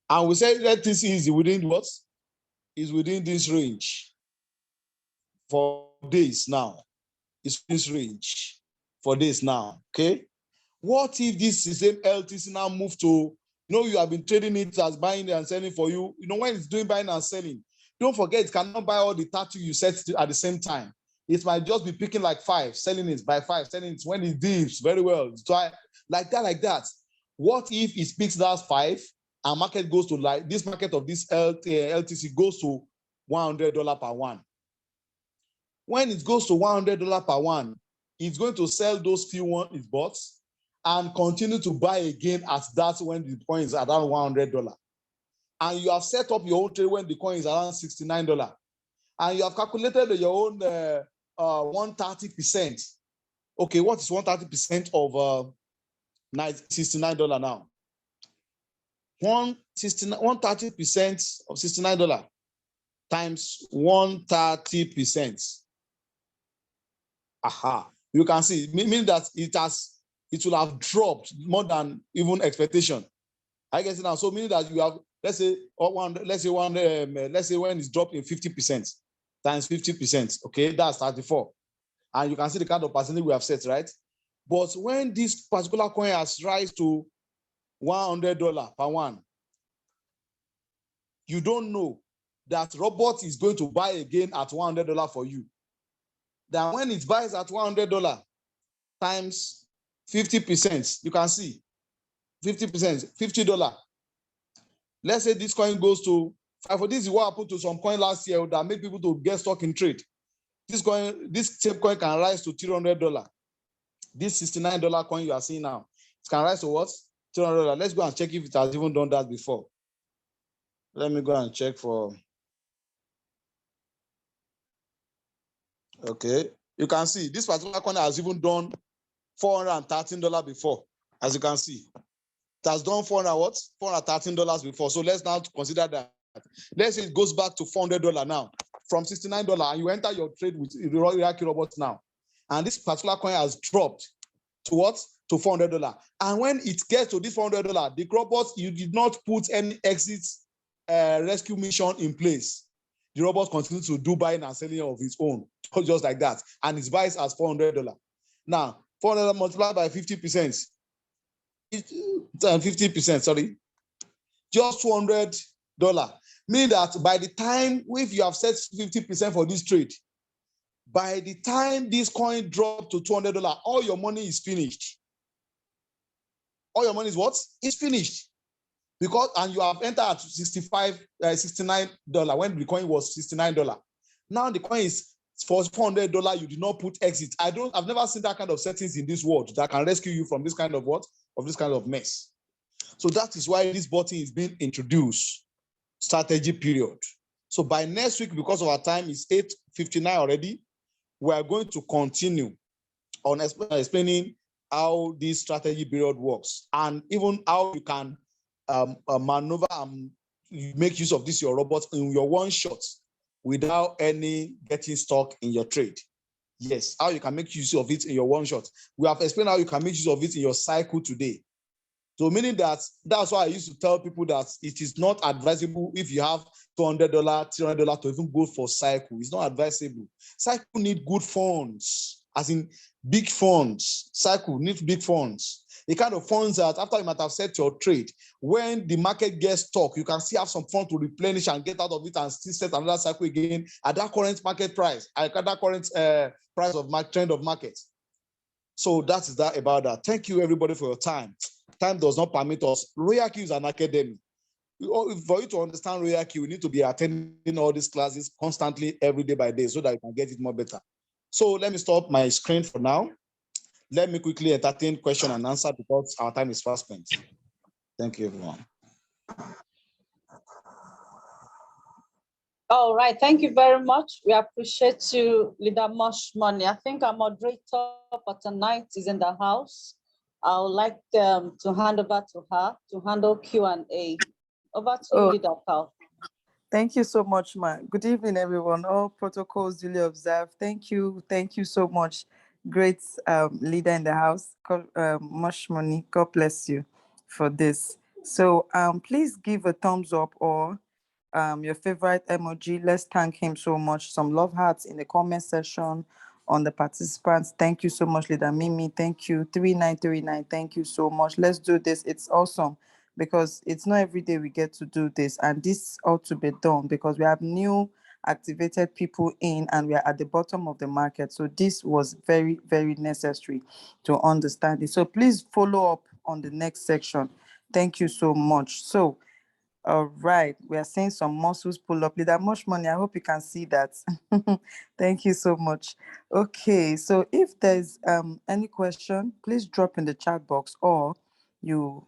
And we said LTC is within what? Is within this range for days now. It's this range for days now, okay? What if this same LTC now move to, you have been trading it as buying and selling for you. When it's doing buying and selling, don't forget, it cannot buy all the 30 you set at the same time. It might just be picking like 5, selling it by 5, selling it when it dips very well. Try like that. What if it picks that 5 and market goes to this market of this LTC goes to $100 per one? When it goes to $100 per one, it's going to sell those few one it bought and continue to buy again at that when the coin is around $100. And you have set up your own trade when the coin is around $69. And you have calculated your own 130%. Okay, what is 130% of $69 now? 130% of $69 times 130%. Aha. You can see, meaning that it will have dropped more than even expectation. I guess now. So meaning that you have, let's say when it's dropped in 50% times 50%, okay, that's 34. And you can see the kind of percentage we have set, right? But when this particular coin has rise to $100 per one, you don't know that robot is going to buy again at $100 for you. Then when it buys at $100 times 50%, you can see 50%, $50. Let's say this coin goes to 5. This is what happened to some coin last year that made people to get stuck in trade. This same coin can rise to $300. This $69 coin you are seeing now, it can rise to what? $300. Let's go and check if it has even done that before. Let me go and check for. Okay, you can see this particular coin has even done $413 before, as you can see. It has done $413 before. So let's now consider that. Let's say it goes back to $400 now from $69, and you enter your trade with Royalq robots now. And this particular coin has dropped to what? To $400. And when it gets to this $400, the robots, you did not put any exit rescue mission in place. The robot continues to do buying and selling of its own, just like that. And it buys as $400. Now, $400 multiplied by 50%. 50%, sorry. Just $200. Meaning that by the time, if you have set 50% for this trade, by the time this coin dropped to $200, all your money is finished. All your money is what? It's finished. Because, and you have entered at $69 when the coin was $69. Now the coin is for $400. You did not put exit. I've never seen that kind of settings in this world that can rescue you from this kind of what? Of this kind of mess. So that is why this button is being introduced. Strategy period. So by next week, because of our time is 8:59 already, we are going to continue on explaining how this strategy period works and even how you can maneuver and make use of this your robot in your one shot without any getting stuck in your trade. Yes, how you can make use of it in your one shot. We have explained how you can make use of it in your cycle today. So meaning that's why I used to tell people that it is not advisable if you have $200, $300 to even go for cycle. It's not advisable. Cycle need good funds, as in big funds. Cycle needs big funds. The kind of funds that after you might have set your trade, when the market gets stuck, you can still have some fund to replenish and get out of it and still set another cycle again at that current market price, at that current price of trend of market. So that is that about that. Thank you everybody for your time. Time does not permit us. Royalq is an academy. For you to understand Royalq, we need to be attending all these classes constantly, every day by day, so that you can get it more better. So let me stop my screen for now. Let me quickly entertain question and answer because our time is fast spent. Thank you, everyone. All right, thank you very much. We appreciate you, Leader Mush Money. I think our moderator for tonight is in the house. I would like to hand over to her to handle Q&A. Over to you, Leader Carl. Thank you so much, Ma. Good evening, everyone. All protocols duly observed. Thank you so much. Great leader in the house, Mush Money. God bless you for this. So please give a thumbs up or your favorite emoji. Let's thank him so much. Some love hearts in the comment section on the participants. Thank you so much, Leader Mimi. Thank you. 3939. Thank you so much. Let's do this. It's awesome because it's not every day we get to do this, and this ought to be done because we have new activated people in and we are at the bottom of the market. So this was very, very necessary to understand it. So please follow up on the next section. Thank you so much. So all right, we are seeing some muscles pull up. Leader Much Money, I hope you can see that. Thank you so much. Okay, so if there's any question, please drop in the chat box or you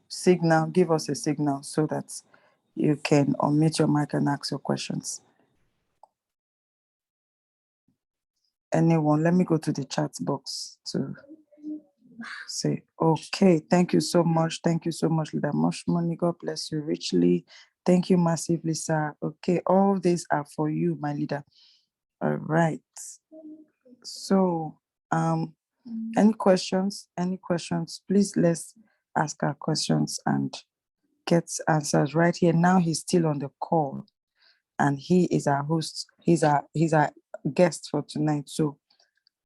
give us a signal so that you can unmute your mic and ask your questions. Anyone, let me go to the chat box to say, okay, thank you so much. Thank you so much, Leader Much Money. God bless you richly. Thank you massively, sir. Okay, all these are for you, my leader. All right. So, any questions? Any questions? Please let's ask our questions and get answers right here. Now he's still on the call and he is our host. He's our guest for tonight. So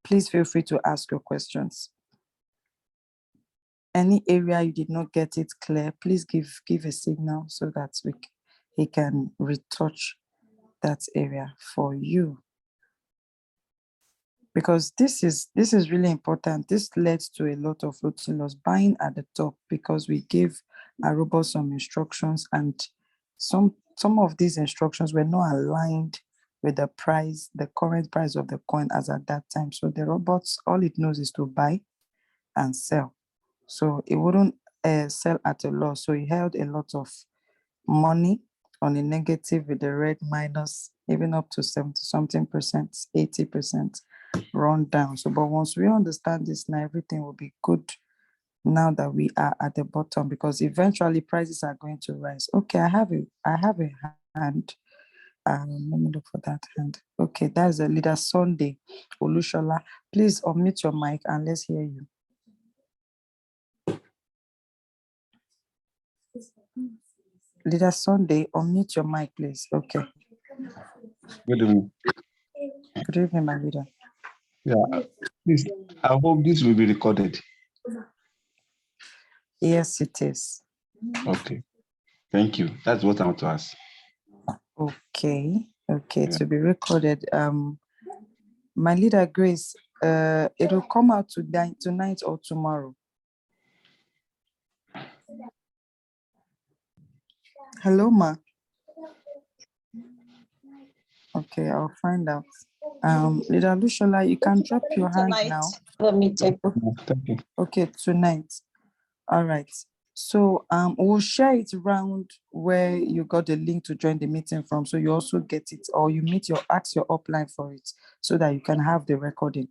please feel free to ask your questions. Any area you did not get it clear, please give a signal so that he can retouch that area for you. Because this is really important. This led to a lot of floating loss buying at the top because we gave our robot some instructions and some of these instructions were not aligned with the price, the current price of the coin as at that time. So the robots, all it knows is to buy and sell. So it wouldn't sell at a loss. So he held a lot of money on a negative with the red minus, even up to 70-something percent, 80% run down. So, but once we understand this now, everything will be good now that we are at the bottom because eventually prices are going to rise. Okay, I have a hand. Let me look for that hand. Okay, that's the Leader Sunday Olushola. Please unmute your mic and let's hear you. Leader Sunday, unmute your mic, please. Okay. Good evening. Good evening, my leader. Yeah, please, I hope this will be recorded. Yes, it is. Okay. Thank you. That's what I want to ask. Okay, Yeah. to be recorded. My leader Grace, it will come out tonight or tomorrow. Hello, ma. Okay, I'll find out. Leader Lushola, you can drop your hand now. The meeting. Thank you. Okay, tonight. All right. So we'll share it around where you got the link to join the meeting from. So you also get it, or you ask your upline for it so that you can have the recording.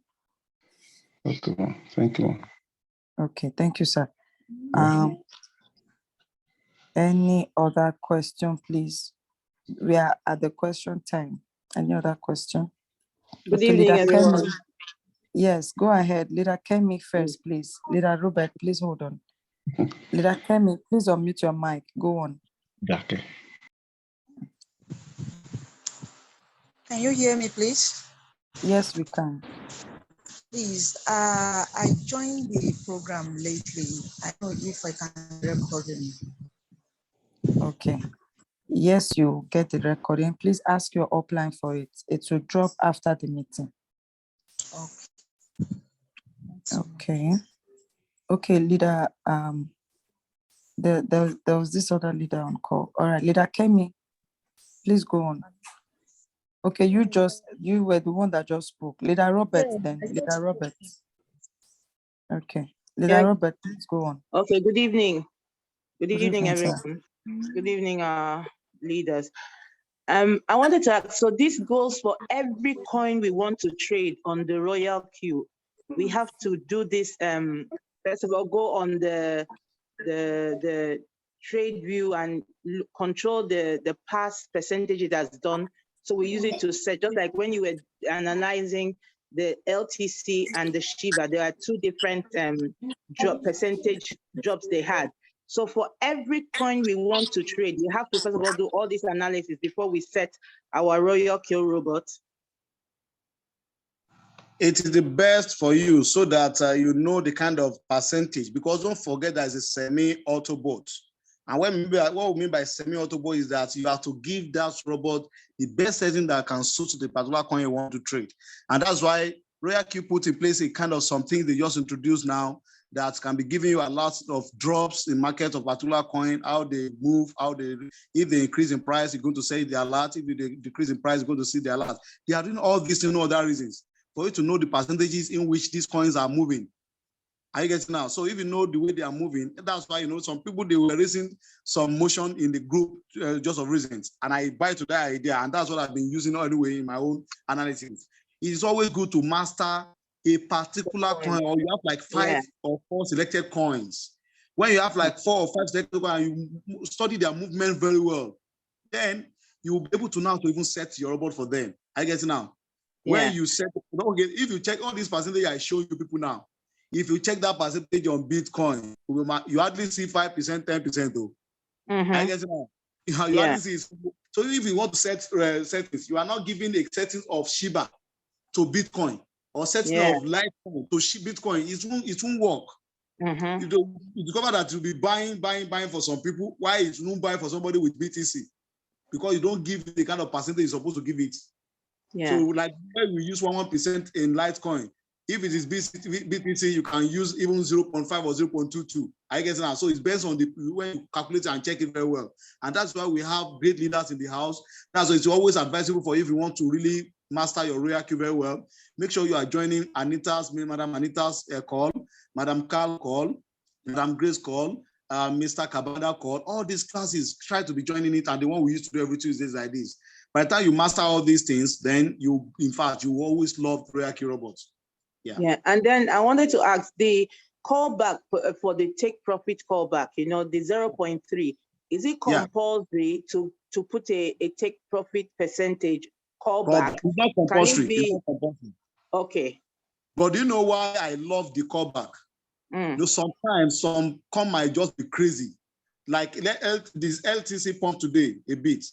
Okay, ma'am. Thank you, ma'am. Okay, thank you, sir. Yeah. Any other question, please? We are at the question time. Any other question? Good Okay, evening, Leader everyone. Kemi. Yes, go ahead. Leader Kemi first, please. Leader Robert, please hold on. Leader Kemi, please unmute your mic. Go on. Yeah, okay. Can you hear me, please? Yes, we can. Please, I joined the program lately. I don't know if I can record it. Okay. Yes, you get the recording. Please ask your upline for it. It will drop after the meeting. Okay. Okay, leader. There was this other leader on call. All right, Leader Kemi, please go on. Okay, you were the one that just spoke. Leader Robert, then. Leader Robert. Okay. Leader Yeah. Robert, please go on. Okay, good evening. Good Good evening, evening, sir. everyone. Good evening, leaders. I wanted to ask, so this goes for every coin we want to trade on the Royalq. We have to do this, first of all, go on the trade view and control the past percentage it has done. So we use it to set, just like when you were analyzing the LTC and the Shiba, there are two different percentage drops they had. So for every coin we want to trade, we have to first of all do all this analysis before we set our Royalq robot. It is the best for you so that you know the kind of percentage, because don't forget that it's a semi-auto bot. And what we mean by semi-auto bot is that you have to give that robot the best setting that can suit the particular coin you want to trade. And that's why Royalq put in place a kind of something they just introduced now that can be giving you a lot of drops in market of particular coin, how they move, if they increase in price, you're going to say the alert. If they decrease in price, you're going to see the alert. They are doing all these in other reasons for you to know the percentages in which these coins are moving. Are you getting now? So if you know the way they are moving, that's why, some people, they were raising some motion in the group just of reasons. And I buy to that idea. And that's what I've been using anyway in my own analysis. It's always good to master a particular coin, or you have like 5 or 4 selected coins. When you have like 4 or 5 selected coins and you study their movement very well, then you will be able to now to even set your robot for them. Are you getting now? When you set, okay, if you check all these percentage I show you people now, if you check that percentage on Bitcoin, you hardly see 5%, 10% though. I guess you hardly see. So if you want to set settings, you are not giving a setting of Shiba to Bitcoin or setting of Litecoin to Bitcoin. It won't work. You discover that you'll be buying for some people, why it won't buy for somebody with BTC, because you don't give the kind of percentage you're supposed to give it. So like when we use 1% in Litecoin, if it is BTC, you can use even 0.5 or 0.22. I guess now. So it's based on when you calculate and check it very well. And that's why we have great leaders in the house. That's why it's always advisable for you if you want to really master your Royalq very well. Make sure you are joining Madam Anita's call, Madam Carl call, Madam Grace call, Mr. Kabada call. All these classes, try to be joining it, and the one we used to do every Tuesdays like this. By the time you master all these things, then you always love Royalq robots. Yeah, and then I wanted to ask the callback for the take profit callback, the 0.3, is it compulsory to put a take profit percentage callback? It's not compulsory. Can it be? It's not compulsory. Okay. But do you know why I love the callback? Sometimes some might just be crazy. Like this LTC pump today a bit.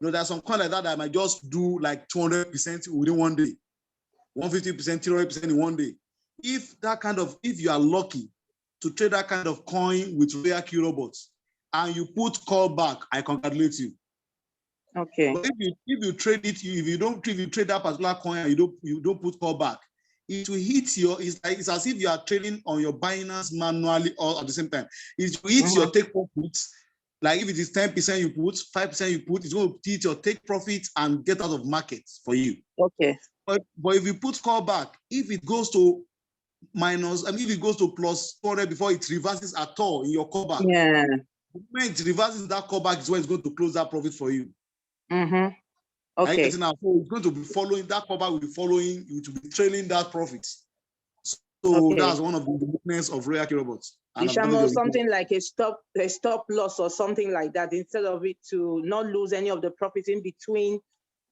There's some coin like that I might just do like 200% within one day. 150%, 300% in one day. If you are lucky to trade that kind of coin with Royalq robots and you put callback, I congratulate you. Okay. But if you trade it, if you trade that particular coin and you don't put call back, it will hit your. It's as if you are trading on your Binance manually all at the same time. It will hit your take profits. Like if it is 10% you put, 5% you put, it's going to hit your take profits and get out of market for you. Okay. But if you put call back, if it goes to minus, if it goes to plus 400 before it reverses at all in your callback, yeah, when it reverses that callback is when it's going to close that profit for you. Okay. So it's going to be following that callback will be following you to be trailing that profit. So that's one of the weaknesses of Royalq robots. Something like a stop loss or something like that, instead of it to not lose any of the profits in between.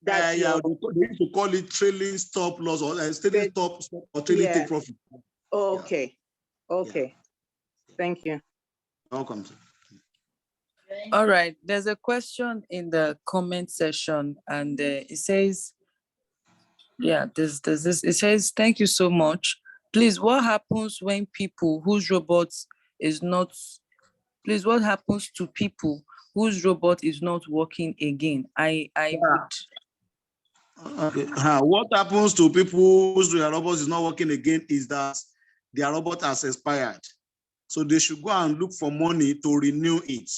That they used to call it trailing stop loss or steady stop or trailing take profit. Okay. Okay. Yeah. Thank you. Welcome. All right. There's a question in the comment section, and it says, yeah, there's this. It says, thank you so much. Please, what happens when people whose robots is not, please, what happens to people whose robot is not working again? I would. Okay. What happens to people whose robot is not working again is that their robot has expired. So they should go and look for money to renew it.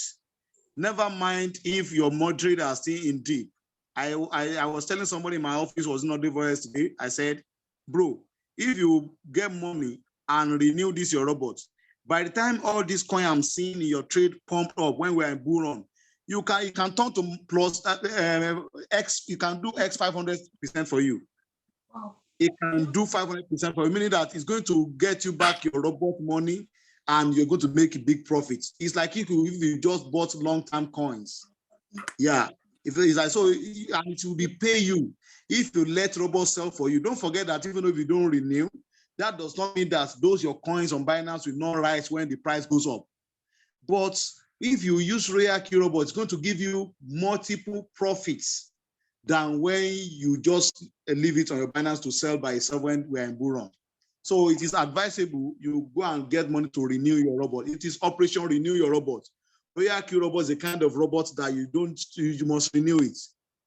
Never mind if your moderate are still in deep. I was telling somebody in my office was not there yesterday. I said, bro, if you get money and renew this your robot, by the time all this coin I'm seeing in your trade pumped up when we're in bull run, you can turn to plus X, you can do X 500% for you. Wow. It can do 500% for you, meaning that it's going to get you back your robot money and you're going to make a big profit. It's like if you just bought long-term coins. Yeah. If it's like so, and it will be pay you if you let robots sell for you. Don't forget that even if you don't renew, that does not mean that those your coins on Binance will not rise when the price goes up. But if you use Royalq robot, it's going to give you multiple profits than when you just leave it on your Binance to sell by itself when we're in bull run. So it is advisable you go and get money to renew your robot. It is Operation Renew Your Robot. Royalq robot is a kind of robot that you must renew it.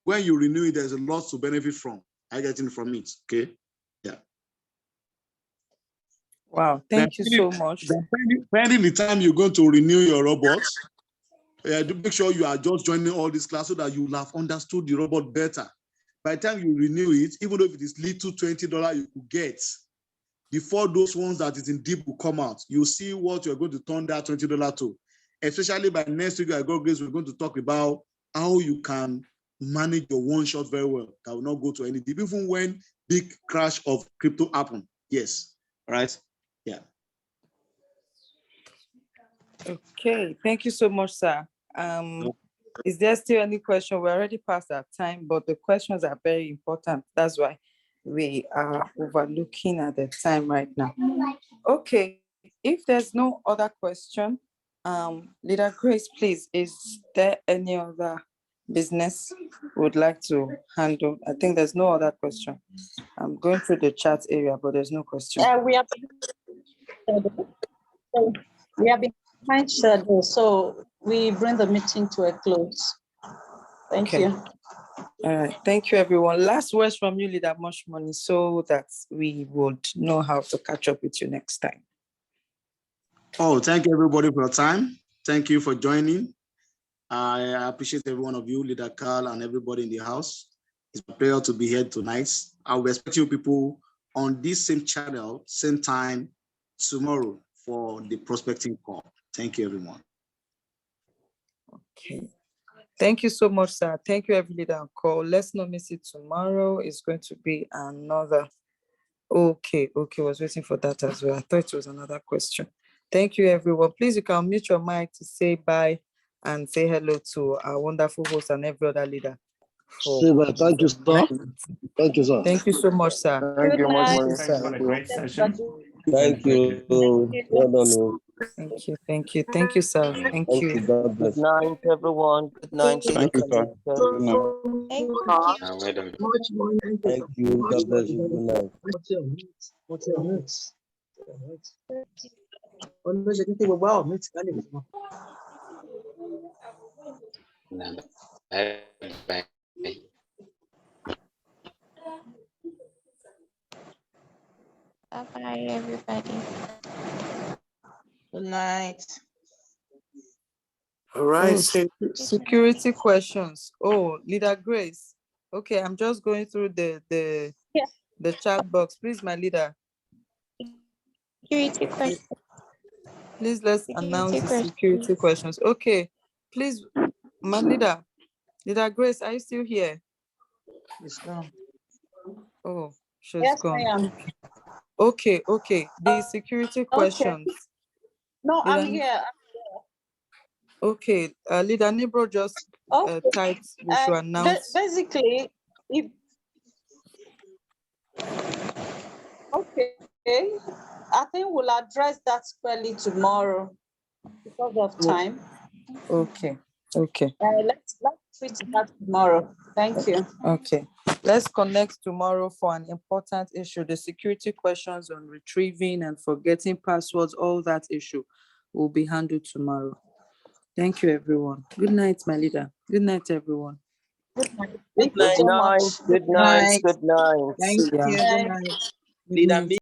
When you renew it, there's a lot to benefit from. I get in from it. Okay. Yeah. Wow, thank you so much. Pending the time you're going to renew your robots, make sure you are just joining all this class so that you will have understood the robot better. By the time you renew it, even though if it is little $20 you could get, before those ones that is in deep will come out, you'll see what you're going to turn that $20 to. Especially by next week, I got grace, we're going to talk about how you can manage your one shot very well. That will not go to any deep, even when big crash of crypto happen. Yes, right? Yeah. Okay, thank you so much, sir. Is there still any question? We're already past our time, but the questions are very important. That's why we are overlooking at the time right now. Okay, if there's no other question, Leader Grace, please, is there any other business we would like to handle? I think there's no other question. I'm going through the chat area, but there's no question. We have been behind schedule, so we bring the meeting to a close. Thank you. All right. Thank you, everyone. Last words from you, Leader Much Money, so that we would know how to catch up with you next time. Oh, thank you, everybody, for your time. Thank you for joining. I appreciate every one of you, Leader Carl, and everybody in the house. It's a pleasure to be here tonight. I'll be expecting you people on this same channel, same time tomorrow for the prospecting call. Thank you, everyone. Okay. Thank you so much, sir. Thank you, every leader on call. Let's not miss it tomorrow. It's going to be another. Okay, I was waiting for that as well. I thought it was another question. Thank you, everyone. Please, you can mute your mic to say bye and say hello to our wonderful host and every other leader. Thank you, sir. Thank you, sir. Thank you so much, sir. Thank you much, Good sir. night. Thank you. Great session. Thank you. Well done. Thank you, sir. Thank Thank you. you. God bless. Good night, everyone. Good night. Thank you, sir. Good night. Thank you. Well done. Much more. Thank you. God bless you. Good night. What's your next? Wow, Bye. Bye-bye, everybody. Good night. All right. Security questions. Oh, Leader Grace. Okay, I'm just going through the chat box. Please, my leader. Security question. Please let's announce the security questions. Okay, please, my leader. Leader Grace, are you still here? It's gone. Oh, she's Yes, gone. I am. Okay. The security questions. No, Leader, I'm here. okay, Leader Nibro just typed we should announce. Basically, if okay, I think we'll address that squarely tomorrow because of time. Okay. Let's treat that tomorrow. Thank you. Okay. Let's connect tomorrow for an important issue. The security questions on retrieving and forgetting passwords, all that issue will be handled tomorrow. Thank you, everyone. Good night, my leader. Good night, everyone. Good night. Thank you Good so night. much. Good night. Good night. Thank you. Good night. Good night.